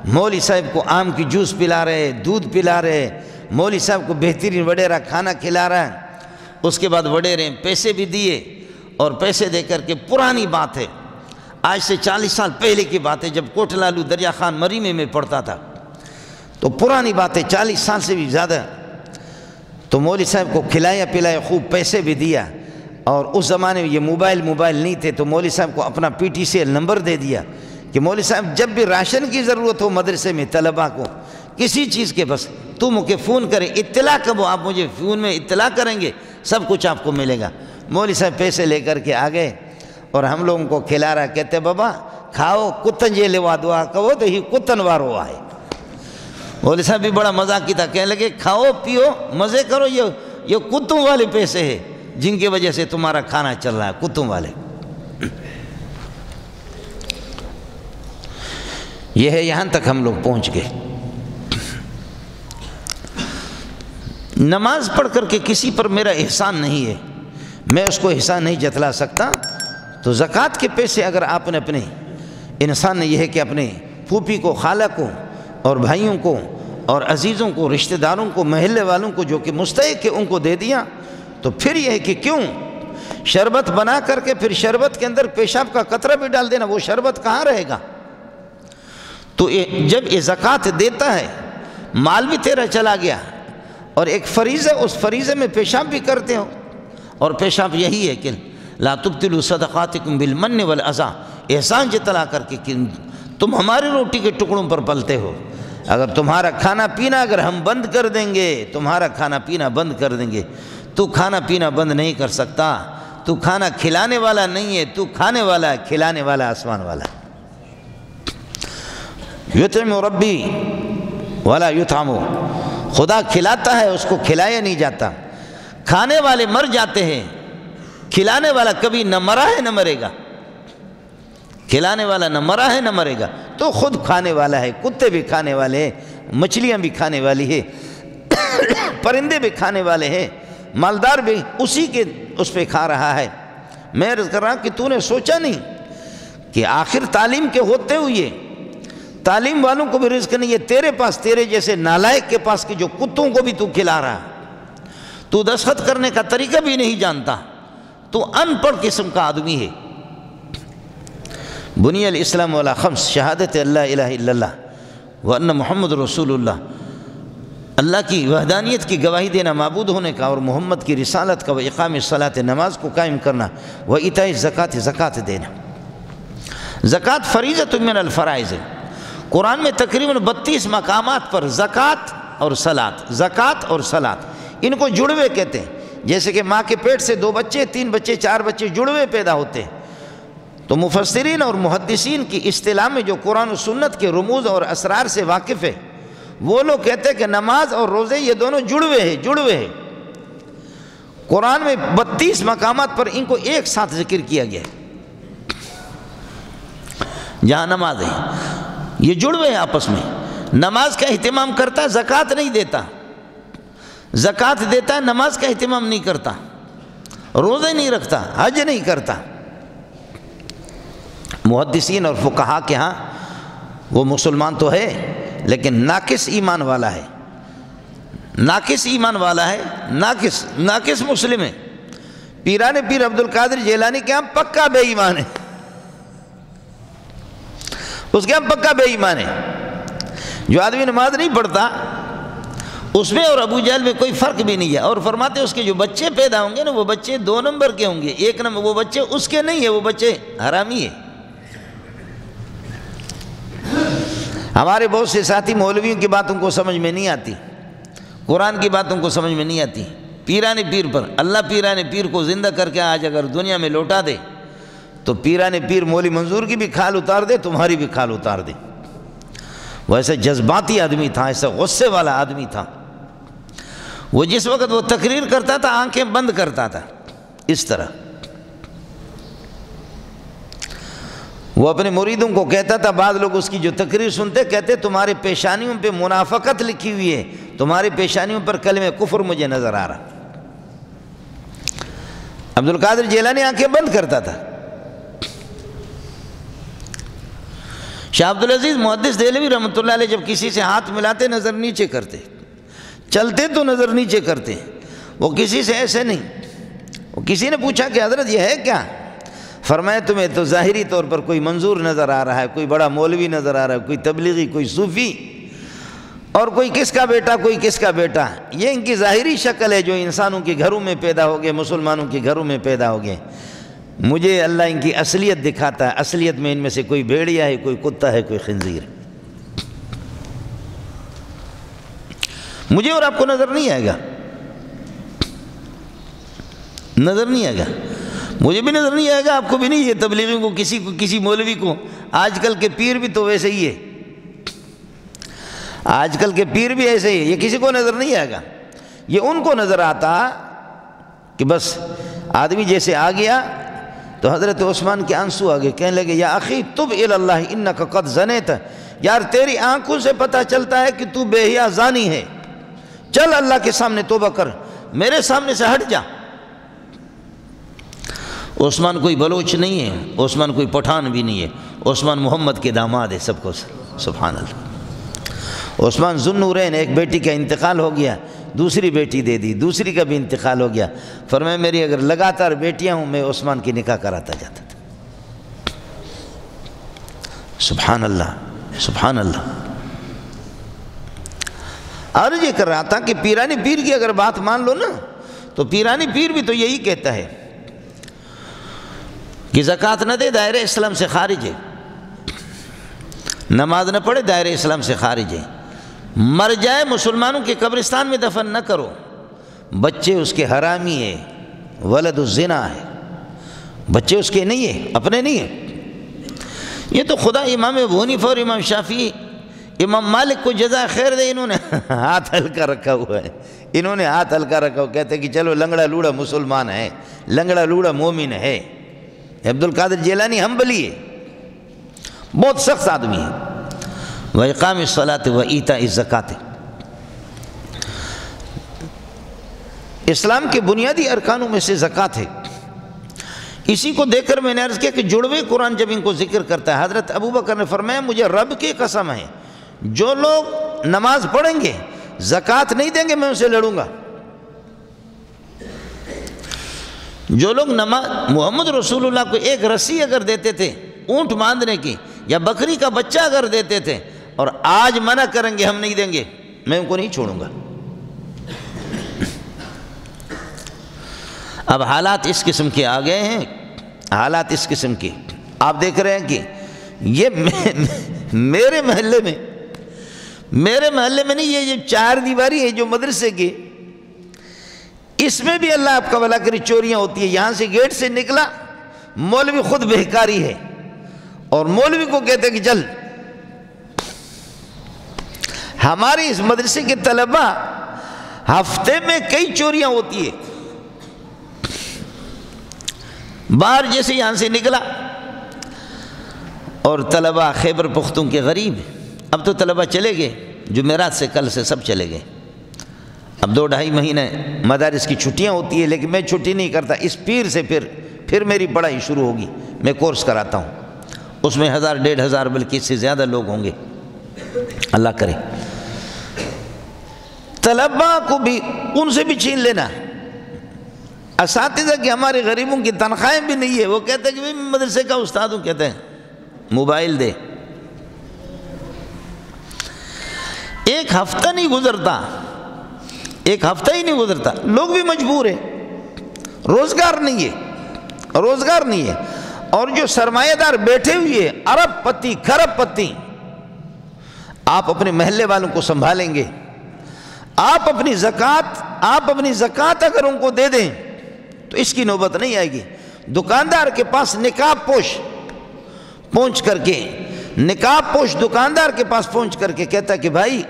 مولوی صاحب کو آم کی جوس پلا رہے، دودھ پلا رہے، مولوی صاحب کو بہترین وڈیرا کھانا کھلا رہا ہے، اس کے بعد وڈیرے پیسے بھی دیے، اور پیسے دے کر کے پرانی بات ہے، آج سے 40 سال پہلے کی بات ہے، جب کوٹ لالو دریا خان مریمے میں پڑھتا تھا، تو پرانی بات ہے 40 سال سے بھی زیادہ، تو مولوی صاحب کو کھلایا پلایا، خوب پیسے بھی دیا، اور اس زمانے میں یہ موبائل نہیں تھے، تو مولوی صاحب کو اپنا PTCL نمبر دے دیا کہ مولوی صاحب جب بھی راشن کی ضرورت ہو مدرسے میں طلبہ کو کسی چیز کے، بس تو مجھے فون کرے، اطلاع کب آپ مجھے فون میں اطلاع کریں گے، سب کچھ آپ کو ملے گا۔ مولوی صاحب پیسے لے کر کے آ گئے اور ہم لوگوں کو کھلا رہا، کہتے بابا کھاؤ کتن جے لوا دعا کہو تو ہی کتن وارو آئے، مولوی صاحب بھی بڑا مذاقی تھا، کہنے لگے کھاؤ پیو مزے کرو، یہ کتوں والے پیسے ہیں جن کی وجہ سے تمہارا کھانا چل رہا ہے، کتوں والے۔ یہ ہے، یہاں تک ہم لوگ پہنچ گئے۔ نماز پڑھ کر کے کسی پر میرا احسان نہیں ہے، میں اس کو احسان نہیں جتلا سکتا۔ تو زکوٰۃ کے پیسے اگر آپ نے اپنے انسان نے یہ ہے کہ اپنے پھوپھی کو، خالہ کو اور بھائیوں کو اور عزیزوں کو، رشتہ داروں کو، محلے والوں کو جو کہ مستحق ہے ان کو دے دیا، تو پھر یہ ہے کہ کیوں شربت بنا کر کے پھر شربت کے اندر پیشاب کا قطرہ بھی ڈال دینا، وہ شربت کہاں رہے گا؟ تو جب یہ زکوٰۃ دیتا ہے، مال بھی تیرا چلا گیا اور ایک فریضہ، اس فریضے میں پیشاب بھی کرتے ہو، اور پیشاب یہی ہے کہ لا تبطلوا صدقاتکم بالمن والاذى، احسان جتلا کر کے کہ تم ہماری روٹی کے ٹکڑوں پر پلتے ہو۔ اگر تمہارا کھانا پینا اگر ہم بند کر دیں گے، تمہارا کھانا پینا بند کر دیں گے، تو کھانا پینا بند نہیں کر سکتا، تو کھانا کھلانے والا نہیں ہے، تو کھانے والا ہے، کھلانے والا آسمان والا ہے۔ یطعم ربی ولا یطعم، خدا کھلاتا ہے، اس کو کھلایا نہیں جاتا۔ کھانے والے مر جاتے ہیں، کھلانے والا کبھی نہ مرا ہے نہ مرے گا، کھلانے والا نہ مرا ہے نہ مرے گا، تو خود کھانے والا ہے۔ کتے بھی کھانے والے ہیں، مچھلیاں بھی کھانے والی ہے، پرندے بھی کھانے والے ہیں، مالدار بھی اسی کے اس پہ کھا رہا ہے۔ میں عرض کر رہا ہوں کہ تو نے سوچا نہیں کہ آخر تعلیم کے ہوتے ہوئے تعلیم والوں کو بھی رزق نہیں ہے، تیرے پاس، تیرے جیسے نالائق کے پاس کہ جو کتوں کو بھی تو کھلا رہا، تو دستخط کرنے کا طریقہ بھی نہیں جانتا، تو ان پڑھ قسم کا آدمی ہے۔ بنی الاسلام علی خمس، شہادت اللہ الہ الا اللہ وان محمد رسول اللہ، اللہ کی وحدانیت کی گواہی دینا، معبود ہونے کا، اور محمد کی رسالت کا، و اقام الصلاۃ، نماز کو قائم کرنا، و ایتاء الزکوٰۃ، زکوٰۃ دینا۔ زکوٰۃ فریضۃ من الفرائض ہے، قرآن میں تقریباً 32 مقامات پر زکوٰۃ اور صلاۃ، زکوٰۃ اور صلاۃ، ان کو جڑوے کہتے ہیں۔ جیسے کہ ماں کے پیٹ سے 2 بچے، 3 بچے، 4 بچے جڑوے پیدا ہوتے ہیں، تو مفسرین اور محدثین کی اصطلاح میں جو قرآن و سنت کے رموز اور اسرار سے واقف ہے، وہ لوگ کہتے ہیں کہ نماز اور روزے یہ دونوں جڑوے ہیں، جڑوے ہیں۔ قرآن میں 32 مقامات پر ان کو ایک ساتھ ذکر کیا گیا ہے۔ جہاں نماز ہے، یہ جڑوے ہیں آپس میں، نماز کا اہتمام کرتا ہے، زکوٰۃ نہیں دیتا، زکوٰۃ دیتا ہے، نماز کا اہتمام نہیں کرتا، روزے نہیں رکھتا، حج نہیں کرتا۔ محدثین اور فقہا کے ہاں وہ مسلمان تو ہے لیکن ناقص ایمان والا ہے، ناقص ایمان والا ہے، ناقص مسلم ہے۔ پیران پیر عبد القادر جیلانی کے ہاں پکا بے ایمان ہے، اس کے ہاں پکا بے ایمان ہے۔ جو آدمی نماز نہیں پڑھتا اس میں اور ابو جہل میں کوئی فرق بھی نہیں ہے، اور فرماتے ہیں اس کے جو بچے پیدا ہوں گے نا، وہ بچے 2 نمبر کے ہوں گے، 1 نمبر، وہ بچے اس کے نہیں ہیں، وہ بچے حرامی ہیں۔ ہمارے بہت سے ساتھی مولویوں کی باتوں کو سمجھ میں نہیں آتی، قرآن کی باتوں کو سمجھ میں نہیں آتی، پیران پیر پر، اللہ پیران پیر کو زندہ کر کے آج اگر دنیا میں لوٹا دے تو پیران پیر مولوی منظور کی بھی کھال اتار دے، تمہاری بھی کھال اتار دے۔ وہ ایسا جذباتی آدمی تھا، ایسا غصے والا آدمی تھا، وہ جس وقت وہ تقریر کرتا تھا آنکھیں بند کرتا تھا، اس طرح وہ اپنے مریدوں کو کہتا تھا۔ بعض لوگ اس کی جو تقریر سنتے کہتے تمہارے پیشانیوں پہ منافقت لکھی ہوئی ہے، تمہاری پیشانیوں پر کلمہ کفر مجھے نظر آ رہا۔ عبد القادر جیلانی آنکھیں بند کرتا تھا۔ شاہ عبدالعزیز محدث دہلوی رحمۃ اللہ علیہ جب کسی سے ہاتھ ملاتے نظر نیچے کرتے، چلتے تو نظر نیچے کرتے، وہ کسی سے ایسے نہیں۔ وہ کسی نے پوچھا کہ حضرت یہ ہے کیا؟ فرمایا تمہیں تو ظاہری طور پر کوئی منظور نظر آ رہا ہے، کوئی بڑا مولوی نظر آ رہا ہے، کوئی تبلیغی، کوئی صوفی، اور کوئی کس کا بیٹا، کوئی کس کا بیٹا۔ یہ ان کی ظاہری شکل ہے جو انسانوں کے گھروں میں پیدا ہو گئے، مسلمانوں کے گھروں میں پیدا ہو گئے۔ مجھے اللہ ان کی اصلیت دکھاتا ہے، اصلیت میں ان میں سے کوئی بھیڑیا ہے، کوئی کتا ہے، کوئی خنزیر ہے۔ مجھے اور آپ کو نظر نہیں آئے گا، نظر نہیں آئے گا، مجھے بھی نظر نہیں آئے گا، آپ کو بھی نہیں۔ یہ تبلیغیوں کو، کسی مولوی کو، آج کل کے پیر بھی تو ویسے ہی ہے۔ آج کل کے پیر بھی ایسے ہی، یہ کسی کو نظر نہیں آئے گا، یہ ان کو نظر آتا کہ بس آدمی جیسے آ گیا تو حضرت عثمان کے آنسو آ گئے، کہنے لگے یا اخی تب الی اللہ انک قد زنیت، یار تیری آنکھوں سے پتہ چلتا ہے کہ تو بے حیا زانی ہے، چل اللہ کے سامنے توبہ کر، میرے سامنے سے ہٹ جا۔ عثمان کوئی بلوچ نہیں ہے، عثمان کوئی پٹھان بھی نہیں ہے، عثمان محمد کے داماد ہے، سب کو سبحان اللہ۔ عثمان ذو النورین، ایک بیٹی کا انتقال ہو گیا، دوسری بیٹی دے دی، دوسری کا بھی انتقال ہو گیا، فرمایا میری اگر لگاتار بیٹیاں ہوں میں عثمان کی نکاح کراتا جاتا تھا۔ سبحان اللہ سبحان اللہ۔ عرض یہ کر رہا تھا کہ پیرانی پیر کی اگر بات مان لو نا تو پیرانی پیر بھی تو یہی کہتا ہے کہ زکوٰۃ نہ دے دائرہ اسلام سے خارج ہے، نماز نہ پڑھے دائرہ اسلام سے خارج ہے، مر جائے مسلمانوں کے قبرستان میں دفن نہ کرو، بچے اس کے حرامی ہے، ولد الزنا ہے، بچے اس کے نہیں ہیں، اپنے نہیں ہیں۔ یہ تو خدا امام ابو حنیفہ اور امام شافعی، امام مالک کو جزا خیر دے، انہوں نے ہاتھ ہلکا رکھا ہوا ہے، انہوں نے ہاتھ ہلکا رکھا ہوا، کہتے ہیں کہ چلو لنگڑا لوڑا مسلمان ہے، لنگڑا لوڑا مومن ہے۔ عبد القادر جیلانی حنبلی ہے، بہت سخت آدمی ہے۔ وَإِقَامِ الصَّلَاةِ وَإِيتَاءِ الزَّكَاةِ، اسلام کے بنیادی ارکانوں میں سے زکوٰۃ ہے۔ اسی کو دیکھ کر میں نے عرض کیا کہ جڑوے قرآن جب ان کو ذکر کرتا ہے، حضرت ابوبکر نے فرمایا مجھے رب کی قسم ہے جو لوگ نماز پڑھیں گے زکوٰۃ نہیں دیں گے میں ان سے لڑوں گا۔ جو لوگ محمد رسول اللہ کو ایک رسی اگر دیتے تھے اونٹ باندھنے کی یا بکری کا بچہ اگر دیتے تھے اور آج منع کریں گے ہم نہیں دیں گے، میں ان کو نہیں چھوڑوں گا۔ اب حالات اس قسم کے آ گئے ہیں، حالات اس قسم کے آپ دیکھ رہے ہیں کہ یہ میرے محلے میں نہیں، یہ چار دیواری ہے جو مدرسے کی، اس میں بھی اللہ آپ کا بھلا کرے چوریاں ہوتی ہے۔ یہاں سے گیٹ سے نکلا، مولوی خود بہکاری ہے اور مولوی کو کہتے ہیں کہ چل۔ ہمارے اس مدرسے کے طلبہ ہفتے میں کئی چوریاں ہوتی ہے۔ باہر جیسے یہاں سے نکلا اور طلبہ خیبر پختون کے غریب، اب تو طلبہ چلے گئے، جمعرات سے کل سے سب چلے گئے، اب 2-2.5 مہینے مدارس کی چھٹیاں ہوتی ہے، لیکن میں چھٹی نہیں کرتا، اس پیر سے پھر میری پڑھائی شروع ہوگی، میں کورس کراتا ہوں، اس میں 1000-1500 بلکہ اس سے زیادہ لوگ ہوں گے، اللہ کرے۔ طلبہ کو بھی ان سے بھی چھین لینا، اساتذہ کی ہمارے غریبوں کی تنخواہیں بھی نہیں ہے، وہ کہتے ہیں کہ میں مدرسے کا استاد ہوں، کہتے ہیں موبائل دے۔ ایک ہفتہ نہیں گزرتا، ایک ہفتہ ہی نہیں گزرتا، لوگ بھی مجبور ہیں، روزگار نہیں ہے، اور جو سرمایہ دار بیٹھے ہوئے ارب پتی کھرب پتی، آپ اپنے محلے والوں کو سنبھالیں گے، آپ اپنی زکوٰۃ اگر ان کو دے دیں تو اس کی نوبت نہیں آئے گی۔ دکاندار کے پاس نقاب پوش دکاندار کے پاس پہنچ کر کے کہتا کہ بھائی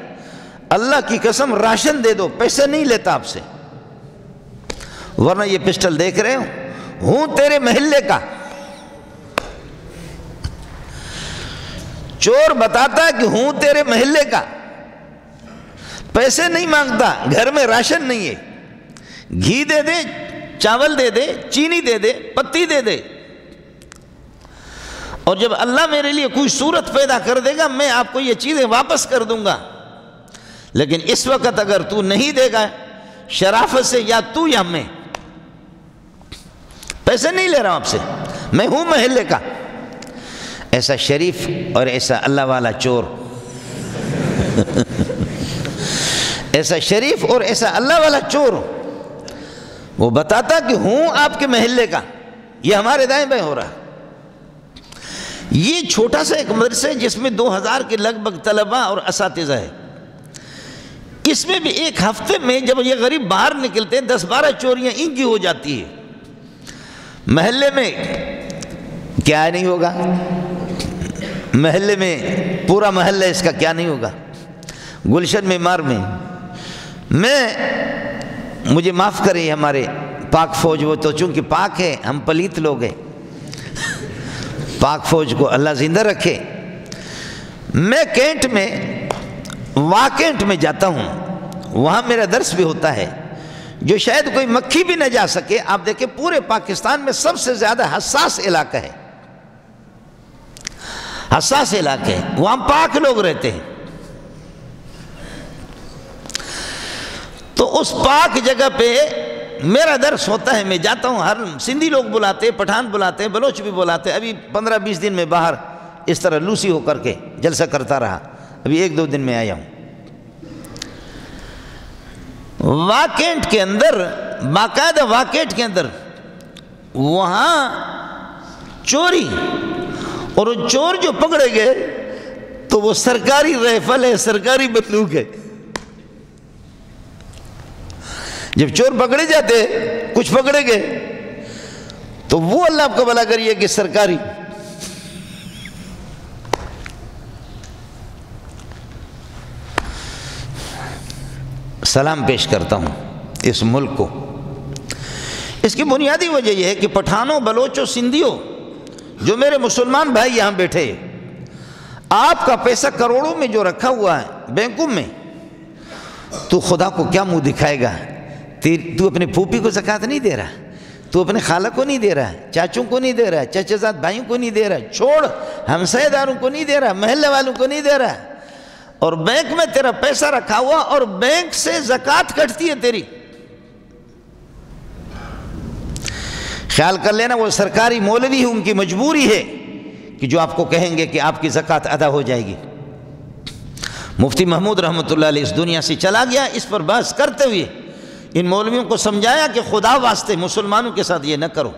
اللہ کی قسم راشن دے دو، پیسے نہیں لیتا آپ سے، ورنہ یہ پسٹل دیکھ رہے ہوں تیرے محلے کا۔ چور بتاتا ہے کہ ہوں تیرے محلے کا، پیسے نہیں مانگتا، گھر میں راشن نہیں ہے، گھی دے دے، چاول دے دے، چینی دے دے، پتی دے دے، اور جب اللہ میرے لیے کوئی صورت پیدا کر دے گا میں آپ کو یہ چیزیں واپس کر دوں گا، لیکن اس وقت اگر تو نہیں دے گا شرافت سے، یا تو یا میں، پیسے نہیں لے رہا ہوں آپ سے، میں ہوں محلے کا۔ ایسا شریف اور ایسا اللہ والا چور ایسا شریف اور ایسا اللہ والا چور، وہ بتاتا کہ ہوں آپ کے محلے کا، یہ ہمارے دائیں بائیں ہو رہا۔ یہ چھوٹا سا ایک مدرسہ ہے جس میں 2000 کے لگ بھگ طلبہ اور اساتذہ ہے، اس میں بھی ایک ہفتے میں جب یہ غریب باہر نکلتے ہیں 10-12 چوریاں ان کی ہو جاتی ہے۔ محلے میں کیا نہیں ہوگا، محلے میں پورا محلہ اس کا کیا نہیں ہوگا، گلشن معمار میں مجھے معاف کریں ہمارے پاک فوج، وہ تو چونکہ پاک ہے، ہم پلیت لوگ ہیں، پاک فوج کو اللہ زندہ رکھے۔ میں کینٹ میں واکینٹ میں جاتا ہوں، وہاں میرا درس بھی ہوتا ہے، جو شاید کوئی مکھی بھی نہ جا سکے۔ آپ دیکھیں پورے پاکستان میں سب سے زیادہ حساس علاقہ ہے، حساس علاقہ ہے، وہاں پاک لوگ رہتے ہیں۔ تو اس پاک جگہ پہ میرا درس ہوتا ہے، میں جاتا ہوں، ہر سندھی لوگ بلاتے ہیں، پٹھان بلاتے ہیں، بلوچ بھی بلاتے ہیں۔ ابھی 15-20 دن میں باہر اس طرح لوسی ہو کر کے جلسہ کرتا رہا، ابھی 1-2 دن میں آیا ہوں۔ واکینٹ کے اندر، باقاعدہ واکینٹ کے اندر وہاں چوری، اور وہ چور جو پکڑے گئے تو وہ سرکاری رائفل ہے، سرکاری بندوق ہے۔ جب چور پکڑے جاتے، کچھ پکڑے گئے، تو وہ اللہ آپ کو بھلا کریے کہ سرکاری۔ سلام پیش کرتا ہوں اس ملک کو۔ اس کی بنیادی وجہ یہ ہے کہ پٹھانوں، بلوچوں، سندھیوں، جو میرے مسلمان بھائی یہاں بیٹھے، آپ کا پیسہ کروڑوں میں جو رکھا ہوا ہے بینکوں میں، تو خدا کو کیا منہ دکھائے گا؟ تو اپنے پھوپھی کو زکوٰۃ نہیں دے رہا، تو اپنے خالہ کو نہیں دے رہا، چاچوں کو نہیں دے رہا، چچا زاد بھائیوں کو نہیں دے رہا، چھوڑ ہمسائے داروں کو نہیں دے رہا، محلے والوں کو نہیں دے رہا، اور بینک میں تیرا پیسہ رکھا ہوا اور بینک سے زکوٰۃ کٹتی ہے تیری۔ خیال کر لینا، وہ سرکاری مولوی ہے، ان کی مجبوری ہے کہ جو آپ کو کہیں گے کہ آپ کی زکوٰۃ ادا ہو جائے گی۔ مفتی محمود رحمۃ اللہ علیہ اس دنیا سے چلا گیا، اس پر بحث کرتے ہوئے ان مولویوں کو سمجھایا کہ خدا واسطے مسلمانوں کے ساتھ یہ نہ کرو،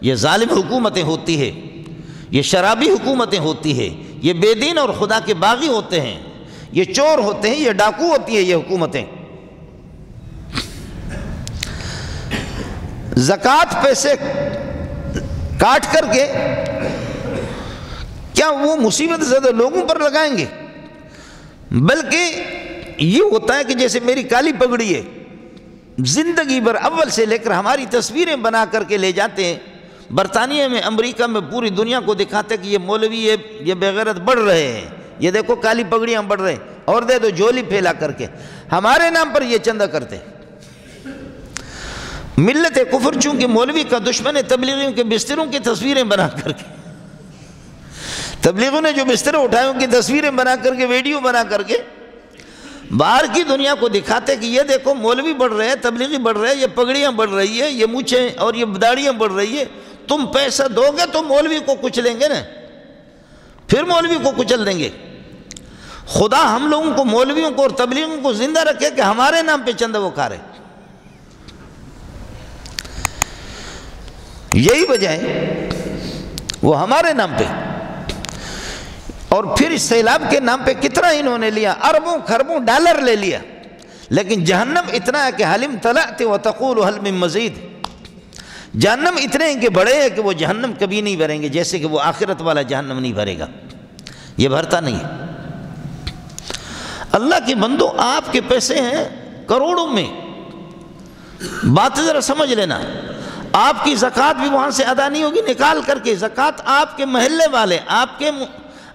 یہ ظالم حکومتیں ہوتی ہے، یہ شرابی حکومتیں ہوتی ہے، یہ بے دین اور خدا کے باغی ہوتے ہیں، یہ چور ہوتے ہیں، یہ ڈاکو ہوتی ہے یہ حکومتیں۔ زکوٰۃ پیسے کاٹ کر کے کیا وہ مصیبت زدہ لوگوں پر لگائیں گے؟ بلکہ یہ ہوتا ہے کہ جیسے میری کالی پگڑی ہے، زندگی بھر اول سے لے کر ہماری تصویریں بنا کر کے لے جاتے ہیں، برطانیہ میں، امریکہ میں، پوری دنیا کو دکھاتے ہیں کہ یہ مولوی یہ بے غیرت بڑھ رہے ہیں، یہ دیکھو کالی پگڑیاں بڑھ رہے ہیں، اور دے دو جھولی پھیلا کر کے، ہمارے نام پر یہ چندہ کرتے ہیں۔ ملت کفر چونکہ مولوی کا دشمن ہے، تبلیغیوں کے بستروں کی تصویریں بنا کر کے، تبلیغوں نے جو بستر اٹھائے ان کی تصویریں بنا کر کے، ویڈیو بنا کر کے باہر کی دنیا کو دکھاتے کہ یہ دیکھو مولوی بڑھ رہے ہیں، تبلیغی بڑھ رہے ہیں، یہ پگڑیاں بڑھ رہی ہے، یہ مونچھیں اور یہ داڑیاں بڑھ رہی ہے۔ تم پیسہ دو گے تو مولوی کو کچلیں گے نا، پھر مولوی کو کچل دیں گے۔ خدا ہم لوگوں کو، مولویوں کو اور تبلیغوں کو زندہ رکھے کہ ہمارے نام پہ چندہ وہ کھا رہے۔ یہی وجہ ہے وہ ہمارے نام پہ، اور پھر اس سیلاب کے نام پہ کتنا انہوں نے لیا، اربوں خربوں ڈالر لے لیا، لیکن جہنم اتنا ہے کہ حلم طلعت وتقول هل من مزید، جہنم اتنے ہیں کہ بڑے ہیں کہ وہ جہنم کبھی نہیں بھریں گے، جیسے کہ وہ آخرت والا جہنم نہیں بھرے گا، یہ بھرتا نہیں ہے۔ اللہ کے بندو، آپ کے پیسے ہیں کروڑوں میں، بات ذرا سمجھ لینا، آپ کی زکوٰۃ بھی وہاں سے ادا نہیں ہوگی، نکال کر کے زکوٰۃ آپ کے محلے والے، آپ کے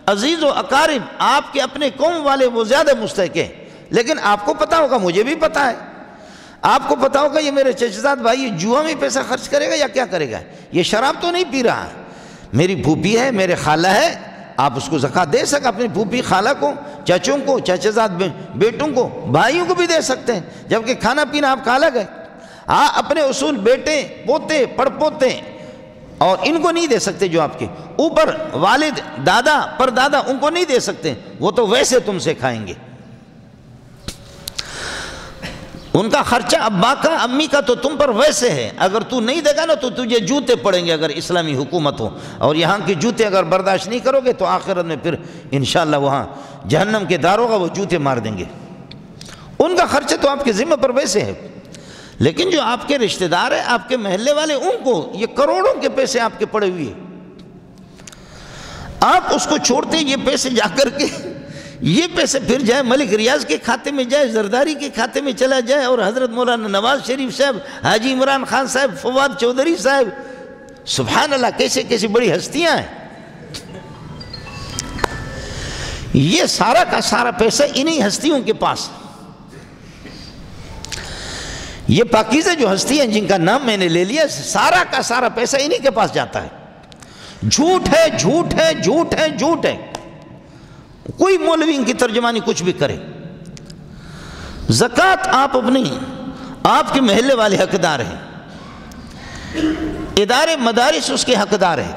عزیز و اقارب، آپ کے اپنے قوم والے وہ زیادہ مستحق ہیں، لیکن آپ کو پتا ہوگا، مجھے بھی پتا ہے، آپ کو پتا ہوگا یہ میرے چچزاد بھائی جوا میں پیسہ خرچ کرے گا یا کیا کرے گا، یہ شراب تو نہیں پی رہا، میری پھوپھی ہے، میرے خالہ ہے، آپ اس کو زکوٰۃ دے سکتے، اپنی پھوپھی خالہ کو، چچوں کو، چچزاد بیٹوں کو، بھائیوں کو بھی دے سکتے ہیں، جبکہ کھانا پینا آپ کا الگ ہے۔ ہاں اپنے اصول بیٹے، پوتے، پڑپوتے اور ان کو نہیں دے سکتے، جو آپ کے اوپر والد، دادا، پردادا، ان کو نہیں دے سکتے، وہ تو ویسے تم سے کھائیں گے، ان کا خرچہ ابا کا، امی کا تو تم پر ویسے ہے، اگر تو نہیں دے گا نا تو تجھے جوتے پڑیں گے اگر اسلامی حکومت ہو، اور یہاں کی جوتے اگر برداشت نہیں کرو گے تو آخرت میں پھر انشاءاللہ وہاں جہنم کے داروغہ وہ جوتے مار دیں گے، ان کا خرچہ تو آپ کے ذمہ پر ویسے ہے، لیکن جو آپ کے رشتہ دار ہیں، آپ کے محلے والے، ان کو یہ کروڑوں کے پیسے آپ کے پڑے ہوئے ہیں، آپ اس کو چھوڑتے ہیں، یہ پیسے جا کر کے یہ پیسے پھر جائے ملک ریاض کے کھاتے میں جائے، زرداری کے کھاتے میں چلا جائے، اور حضرت مولانا نواز شریف صاحب، حاجی عمران خان صاحب، فواد چودھری صاحب، سبحان اللہ کیسے کیسے بڑی ہستیاں ہیں، یہ سارا کا سارا پیسہ انہی ہستیوں کے پاس. یہ پاکیزہ جو ہستیاں جن کا نام میں نے لے لیا، سارا کا سارا پیسہ انہی کے پاس جاتا ہے. جھوٹ ہے، جھوٹ ہے، جھوٹ ہے، جھوٹ ہے. کوئی مولوی ان کی ترجمانی کچھ بھی کرے. زکوٰۃ آپ اپنی، آپ کے محلے والے حقدار ہیں، ادارے مدارس اس کے حقدار ہیں.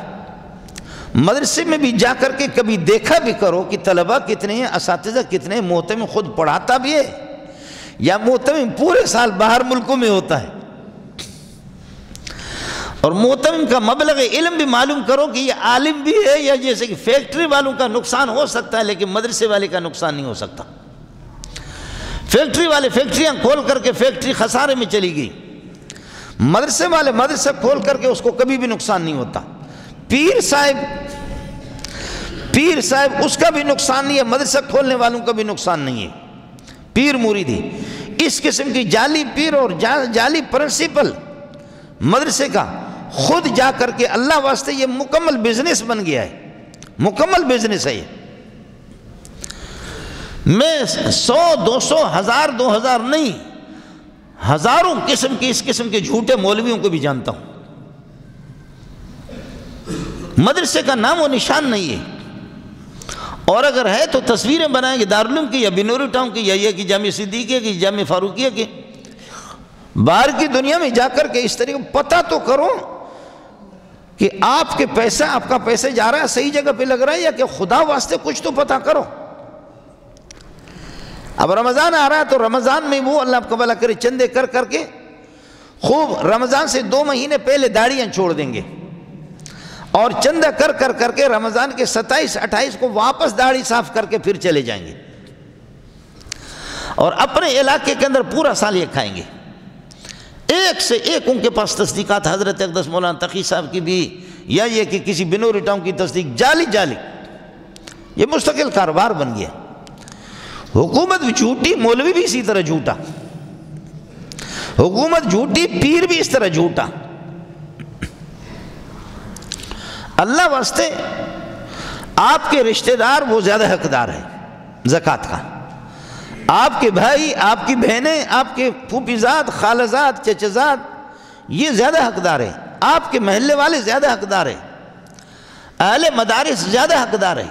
مدرسے میں بھی جا کر کے کبھی دیکھا بھی کرو کہ طلبہ کتنے ہیں، اساتذہ کتنے ہیں، محتمم خود پڑھاتا بھی ہے یا محتمم پورے سال باہر ملکوں میں ہوتا ہے. اور محتمم کا مبلغ علم بھی معلوم کرو کہ یہ عالم بھی ہے، یا جیسے کہ فیکٹری والوں کا نقصان ہو سکتا ہے لیکن مدرسے والے کا نقصان نہیں ہو سکتا. فیکٹری والے فیکٹریاں کھول کر کے فیکٹری خسارے میں چلی گئی، مدرسے والے مدرسہ کھول کر کے اس کو کبھی بھی نقصان نہیں ہوتا. پیر صاحب اس کا بھی نقصان نہیں ہے، مدرسہ کھولنے والوں کا بھی نقصان نہیں ہے. پیر مریدی اس قسم کی جعلی پیر اور جعلی پرنسپل مدرسے کا خود جا کر کے اللہ واسطے یہ مکمل بزنس بن گیا ہے، مکمل بزنس ہے. یہ میں 100 200 1000 2000 نہیں، ہزاروں قسم کی اس قسم کے جھوٹے مولویوں کو بھی جانتا ہوں. مدرسے کا نام و نشان نہیں ہے، اور اگر ہے تو تصویریں بنائیں گے دارالعلوم کی یا بنوری ٹاؤن کی یا یہ کہ جامعہ صدیقیہ کی، جامعہ فاروقیہ کی. باہر کی دنیا میں جا کر کے اس طریقے پتہ تو کرو کہ آپ کے پیسہ، آپ کا پیسے جا رہا ہے صحیح جگہ پہ لگ رہا ہے یا کہ خدا واسطے کچھ تو پتہ کرو. اب رمضان آ رہا ہے تو رمضان میں وہ اللہ آپ کا بھلا کرے چندے کر کر کے خوب رمضان سے 2 مہینے پہلے داڑیاں چھوڑ دیں گے، اور چندہ کر کر کر کے رمضان کے 27 28 کو واپس داڑھی صاف کر کے پھر چلے جائیں گے، اور اپنے علاقے کے اندر پورا سال یہ کھائیں گے. ایک سے ایک ان کے پاس تصدیقات، حضرت اقدس مولانا تقی صاحب کی بھی، یا یہ کہ کسی بنوری ٹاؤن کی تصدیق، جعلی یہ مستقل کاروبار بن گیا. حکومت بھی جھوٹی، مولوی بھی اسی طرح جھوٹا، حکومت جھوٹی، پیر بھی اس طرح جھوٹا. اللہ واسطے آپ کے رشتہ دار وہ زیادہ حقدار ہے زکوٰۃ کا، آپ کے بھائی، آپ کی بہنیں، آپ کے پھوپھیزاد، خالزاد، چچزاد، یہ زیادہ حقدار ہے. آپ کے محلے والے زیادہ حقدار ہے، اہل مدارس زیادہ حقدار ہے.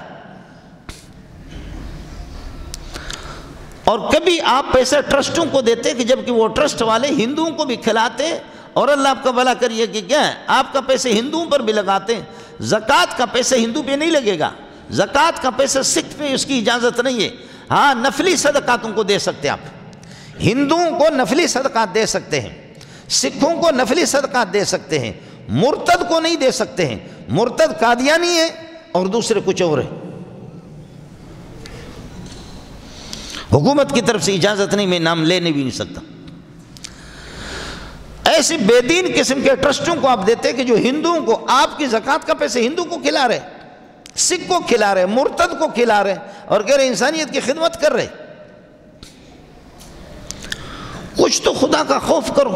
اور کبھی آپ پیسہ ٹرسٹوں کو دیتے کہ جبکہ وہ ٹرسٹ والے ہندوؤں کو بھی کھلاتے، اور اللہ آپ کا بھلا کریے کہ کیا ہے آپ کا پیسے ہندوؤں پر بھی لگاتے. زکوٰۃ کا پیسہ ہندو پہ نہیں لگے گا، زکوٰۃ کا پیسہ سکھ پہ اس کی اجازت نہیں ہے. ہاں نفلی صدقاتوں کو دے سکتے، آپ ہندوؤں کو نفلی صدقات دے سکتے ہیں، سکھوں کو نفلی صدقات دے سکتے ہیں، مرتد کو نہیں دے سکتے ہیں. مرتد قادیانی ہے اور دوسرے کچھ اور ہیں. حکومت کی طرف سے اجازت نہیں، میں نام لینے بھی نہیں سکتا. ایسے بے دین قسم کے ٹرسٹوں کو آپ دیتے کہ جو ہندوؤں کو، آپ کی زکوٰۃ کا پیسے ہندو کو کھلا رہے، سکھ کو کھلا رہے، مرتد کو کھلا رہے، اور کہہ رہے انسانیت کی خدمت کر رہے. کچھ تو خدا کا خوف کرو.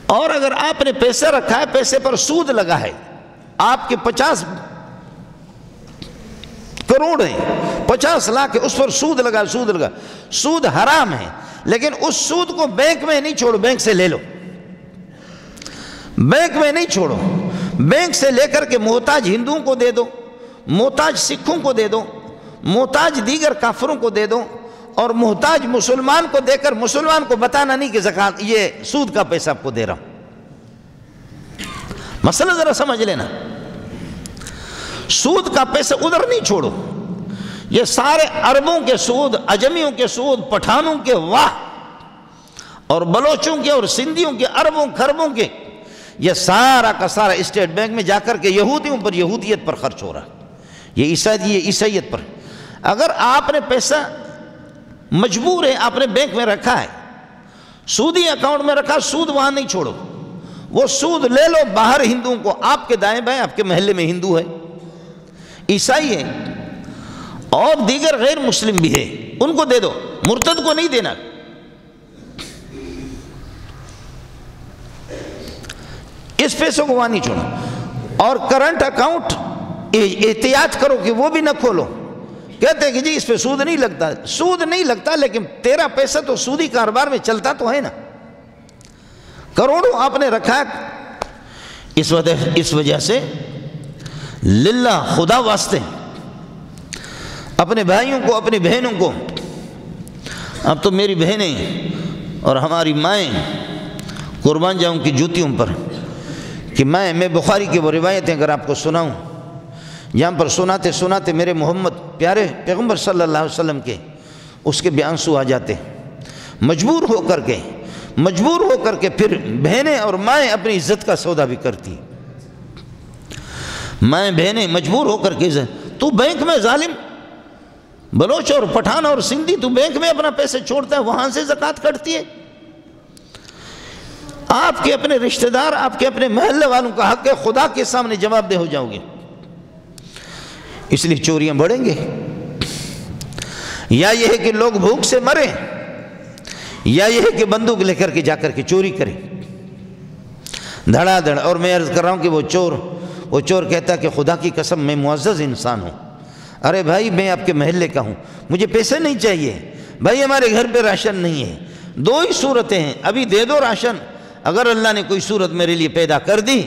اور اگر آپ نے پیسہ رکھا ہے، پیسے پر سود لگا ہے، آپ کے 50 کروڑ ہیں، 50 لاکھ ہے، اس پر سود لگا، سود حرام ہے، لیکن اس سود کو بینک میں نہیں چھوڑو، بینک سے لے لو، بینک میں نہیں چھوڑو، بینک سے لے کر کے محتاج ہندوؤں کو دے دو، محتاج سکھوں کو دے دو، محتاج دیگر کافروں کو دے دو، اور محتاج مسلمان کو دے کر مسلمان کو بتانا نہیں کہ زکوٰۃ یہ سود کا پیسہ آپ کو دے رہا ہوں. مسئلہ ذرا سمجھ لینا، سود کا پیسہ ادھر نہیں چھوڑو. یہ سارے عربوں کے سود، عجمیوں کے سود، پٹھانوں کے واہ، اور بلوچوں کے اور سندھیوں کے اربوں خربوں کے، یہ سارا کا سارا اسٹیٹ بینک میں جا کر کے یہودیوں پر، یہودیت پر خرچ ہو رہا ہے، یہ عیسائیت پر. اگر آپ نے پیسہ مجبور ہے، آپ نے بینک میں رکھا ہے، سودی اکاؤنٹ میں رکھا، سود وہاں نہیں چھوڑو، وہ سود لے لو باہر ہندوؤں کو. آپ کے دائیں بائیں آپ کے محلے میں ہندو ہے، عیسائی ہے، اور دیگر غیر مسلم بھی ہے، ان کو دے دو، مرتد کو نہیں دینا۔ اس پیسوں کو وہاں نہیں چھوڑنا۔ اور کرنٹ اکاؤنٹ احتیاط کرو کہ وہ بھی نہ کھولو۔ کہتے ہیں کہ جی اس پہ سود نہیں لگتا، سود نہیں لگتا، لیکن تیرا پیسہ تو سودی کاروبار میں چلتا تو ہے نا، کروڑوں آپ نے رکھا ہے۔ اس وجہ سے للہ، خدا واسطے اپنے بھائیوں کو، اپنی بہنوں کو، اب تو میری بہنیں اور ہماری مائیں قربان جاؤں کی جوتیوں پر، کہ میں بخاری کی وہ روایتیں اگر آپ کو سناؤں، یہاں پر سناتے سناتے میرے محمد پیارے پیغمبر صلی اللہ علیہ وسلم کے اس کے بھی آنسو آ جاتے، مجبور ہو کر کے پھر بہنیں اور مائیں اپنی عزت کا سودا بھی کرتی، مائیں بہنیں مجبور ہو کر کے تو بینک میں ظالم بلوچ اور پٹھان اور سندھی، تو بینک میں اپنا پیسے چھوڑتا ہے، وہاں سے زکوٰۃ کٹتی ہے۔ آپ کے اپنے رشتہ دار، آپ کے اپنے محلے والوں کا حق ہے، خدا کے سامنے جواب دہ ہو جاؤ گے۔ اس لیے چوریاں بڑھیں گے، یا یہ ہے کہ لوگ بھوک سے مریں، یا یہ ہے کہ بندوق لے کر کے جا کر کے چوری کریں دھڑا دھڑ۔ اور میں عرض کر رہا ہوں کہ وہ چور کہتا ہے کہ خدا کی قسم میں معزز انسان ہوں، ارے بھائی میں آپ کے محلے کا ہوں، مجھے پیسے نہیں چاہیے، بھائی ہمارے گھر پہ راشن نہیں ہے، دو ہی صورتیں ہیں، ابھی دے دو راشن، اگر اللہ نے کوئی صورت میرے لیے پیدا کر دی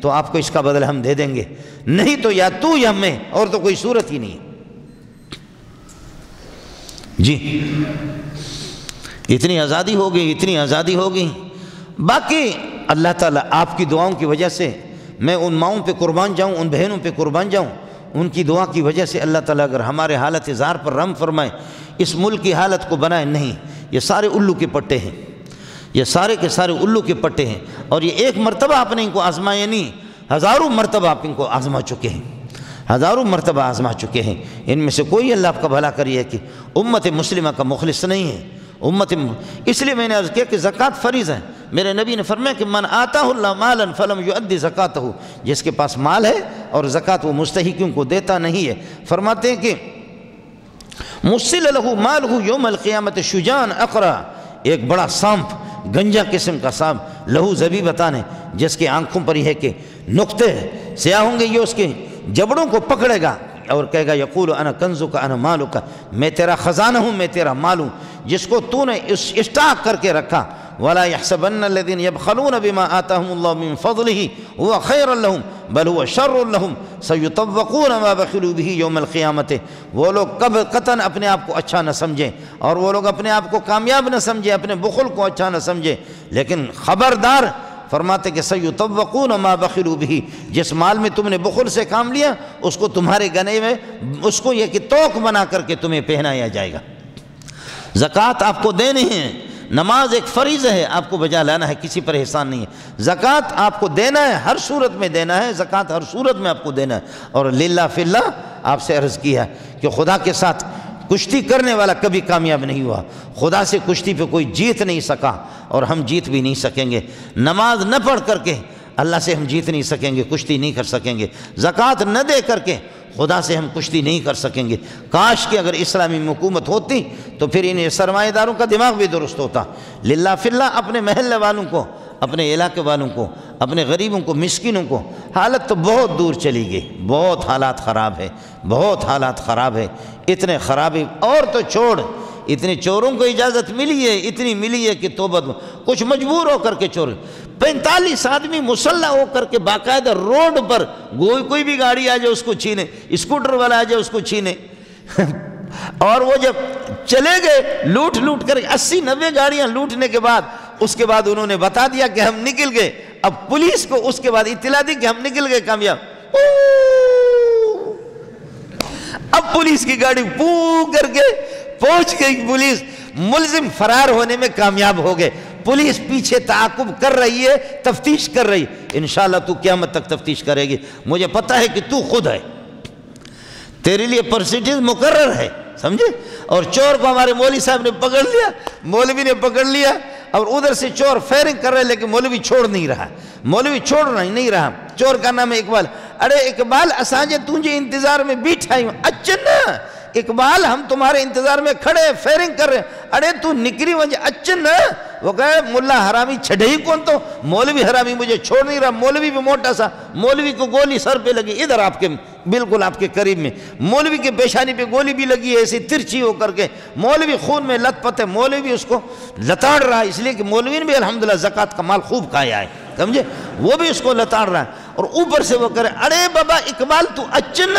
تو آپ کو اس کا بدلہ ہم دے دیں گے، نہیں تو یا تو یا میں، اور تو کوئی صورت ہی نہیں ہے۔ جی اتنی آزادی ہوگی۔ باقی اللہ تعالیٰ آپ کی دعاؤں کی وجہ سے میں ان ماؤں پہ قربان جاؤں، ان بہنوں پہ قربان جاؤں، ان کی دعا کی وجہ سے اللہ تعالیٰ اگر ہمارے حالت زار پر رحم فرمائے، اس ملک کی حالت کو بنائے نہیں، یہ سارے الو کے پٹے ہیں، یہ سارے کے سارے الو کے پٹے ہیں، اور یہ ایک مرتبہ آپ نے ان کو آزمایا نہیں، ہزاروں مرتبہ آپ ان کو آزما چکے ہیں، ہزاروں مرتبہ آزما چکے ہیں۔ ان میں سے کوئی اللہ آپ کا بھلا کریے کہ امت مسلمہ کا مخلص نہیں ہے، اس لیے میں نے عرض کیا کہ زکوٰۃ فرض ہے۔ میرے نبی نے فرمایا کہ من آتاہ اللہ مالا فلم یؤدی زکاتہ، جس کے پاس مال ہے اور زکوٰۃ وہ مستحقوں کو دیتا نہیں ہے، فرماتے ہیں کہ مسل لہ مالہ یوم القیامت شجاعن اقرع، ایک بڑا سانپ، گنجا قسم کا سانپ، لہو زبیبتان ہے، جس کے آنکھوں پر یہ ہے کہ نقطے سیاہ ہوں گے، یہ اس کے جبڑوں کو پکڑے گا اور کہے گا یقول انا کنزک انا مالک، میں تیرا خزانہ ہوں، میں تیرا مال ہوں، جس کو تو نے اسٹاک کر کے رکھا۔ ولا يحسبن الذين يبخلون بما آتاهم الله من فضله هو خير لهم بل هو شر لهم سيطوقون ما بخلوا به يوم القيامة، وہ لوگ قطعاً اپنے آپ کو اچھا نہ سمجھیں، اور وہ لوگ اپنے آپ کو کامیاب نہ سمجھیں، اپنے بخل کو اچھا نہ سمجھیں، لیکن خبردار فرماتے کہ سیطوقون ما بخلوا به، جس مال میں تم نے بخل سے کام لیا اس کو تمہارے گنے میں اس کو یہ کہ توق بنا کر کے تمہیں پہنایا جائے گا۔ زکوٰۃ آپ کو دینی ہے، نماز ایک فریض ہے، آپ کو بجا لانا ہے، کسی پر احسان نہیں ہے۔ زکوٰۃ آپ کو دینا ہے، ہر صورت میں دینا ہے، زکوٰۃ ہر صورت میں آپ کو دینا ہے۔ اور للہ فی اللہ آپ سے عرض کیا کہ خدا کے ساتھ کشتی کرنے والا کبھی کامیاب نہیں ہوا، خدا سے کشتی پہ کوئی جیت نہیں سکا، اور ہم جیت بھی نہیں سکیں گے۔ نماز نہ پڑھ کر کے اللہ سے ہم جیت نہیں سکیں گے، کشتی نہیں کر سکیں گے۔ زکوٰۃ نہ دے کر کے خدا سے ہم کشتی نہیں کر سکیں گے۔ کاش کہ اگر اسلامی حکومت ہوتی تو پھر ان سرمایہ داروں کا دماغ بھی درست ہوتا۔ للہ فی اللہ اپنے محلے والوں کو، اپنے علاقے والوں کو، اپنے غریبوں کو، مسکینوں کو، حالت تو بہت دور چلی گئی، بہت حالات خراب ہے، بہت حالات خراب ہے، اتنے خراب ہے۔ اور تو چھوڑ، اتنے چوروں کو اجازت ملی ہے، اتنی ملی ہے کہ توبہ، کچھ مجبور ہو کر کے چور، 45 آدمی مسلح ہو کر کے باقاعدہ روڈ پر کوئی بھی گاڑی آ جائے اس کو چھینے، اسکوٹر والا آ جائے اس کو چھینے۔ اور وہ جب چلے گئے لوٹ کر 80-90 گاڑیاں لوٹنے کے بعد، اس کے بعد انہوں نے بتا دیا کہ ہم نکل گئے۔ اب پولیس کو اس کے بعد اطلاع دی کہ ہم نکل گئے کامیاب۔ اب پولیس کی گاڑی کر کے پہنچ گئی، پولیس ملزم فرار ہونے میں کامیاب ہو گئے۔ پولیس پیچھے تعاقب کر رہی ہے، تفتیش کر رہی، انشاءاللہ تو قیامت تک تفتیش کرے گی۔ مجھے پتہ ہے کہ تو خود ہے، تیرے لیے پرسنٹیج مقرر ہے، سمجھے؟ اور چور کو ہمارے مولوی صاحب نے پکڑ لیا، مولوی نے پکڑ لیا، اور ادھر سے چور فیرنگ کر رہے، لیکن مولوی چھوڑ نہیں رہا، مولوی چھوڑ نہیں رہا۔ چور کا نام ہے اقبال۔ ارے اقبال اساں جے تجھے انتظار میں بیٹھا ہوں، اچھا نا اقبال ہم تمہارے انتظار میں کھڑے فیرنگ کر رہے ہیں، اڑے تو نکری ونج اچن نا. وہ کہے ملا حرامی چھڑے ہی کون تو، مولوی حرامی مجھے چھوڑ نہیں رہا. مولوی بھی موٹا سا، مولوی کو گولی سر پہ لگی، ادھر آپ کے بالکل آپ کے قریب میں، مولوی کے پیشانی پہ گولی بھی لگی ہے ایسی ترچھی ہو کر کے، مولوی خون میں لت پت ہے، مولوی بھی اس کو لتاڑ رہا ہے، اس لیے کہ مولوی نے بھی الحمدللہ زکوٰۃ کا مال خوب کھایا ہے، سمجھے، وہ بھی اس کو لتاڑ رہا ہے. اور اوپر سے وہ کرے اڑے بابا اقبال تو اچن،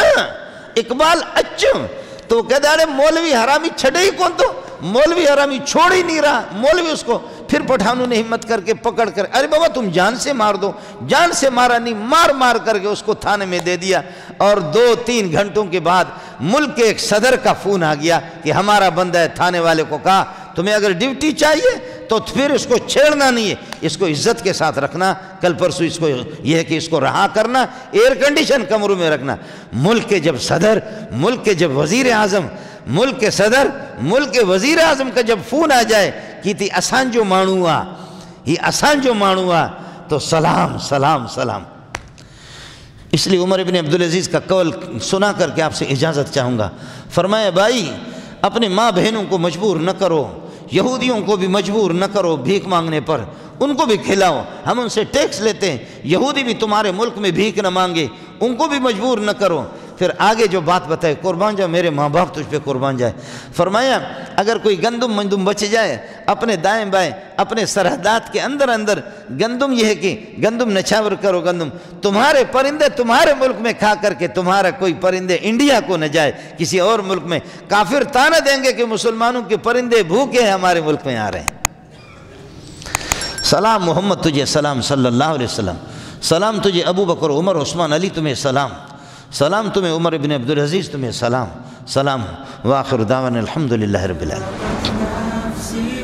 اقبال اچن. تو وہ کہتا ہے ارے مولوی حرامی چھڑے ہی کون تو، مولوی حرامی چھوڑ ہی نہیں رہا. مولوی اس کو پھر پٹھانوں نے ہمت کر کے پکڑ کر، ارے بابا تم جان سے مار دو. جان سے مارا نہیں، مار مار کر کے اس کو تھانے میں دے دیا. اور 2-3 گھنٹوں کے بعد ملک کے ایک صدر کا فون آ گیا کہ ہمارا بندہ ہے. تھانے والے کو کہا تمہیں اگر ڈیوٹی چاہیے تو پھر اس کو چھیڑنا نہیں ہے، اس کو عزت کے ساتھ رکھنا، کل پرسوں اس کو یہ ہے کہ اس کو رہا کرنا، ایئر کنڈیشن کمروں میں رکھنا. ملک کے جب صدر، ملک کے جب وزیر اعظم، ملک کے صدر، ملک کے وزیر اعظم کا جب فون آ جائے کہ تھی اسان جو مانو آ، یہ اسان جو مانو آ، تو سلام سلام سلام. اس لیے عمر ابن عبدالعزیز کا قول سنا کر کے آپ سے اجازت چاہوں گا. فرمایا بھائی اپنے ماں بہنوں کو مجبور نہ کرو، یہودیوں کو بھی مجبور نہ کرو بھیک مانگنے پر، ان کو بھی کھلاؤ. ہم ان سے ٹیکس لیتے ہیں، یہودی بھی تمہارے ملک میں بھیک نہ مانگے، ان کو بھی مجبور نہ کرو. پھر آگے جو بات بتائے، قربان جاؤ میرے ماں باپ تجھ پہ قربان جائے. فرمایا اگر کوئی گندم مندم بچ جائے اپنے دائیں بائیں اپنے سرحدات کے اندر اندر، گندم یہ ہے کہ گندم نچھاور کرو، گندم تمہارے پرندے تمہارے ملک میں کھا کر کے تمہارا کوئی پرندے انڈیا کو نہ جائے کسی اور ملک میں. کافر تانا دیں گے کہ مسلمانوں کے پرندے بھوکے ہیں ہمارے ملک میں آ رہے ہیں. سلام محمد تجھے سلام صلی اللہ علیہ وسلم، سلام تجھے ابو بکر عمر عثمان علی تمہیں سلام، سلام تمہیں عمر ابن عبدالعزیز تمہیں سلام، سلام. وآخر دعوانا الحمدللہ رب العالمین.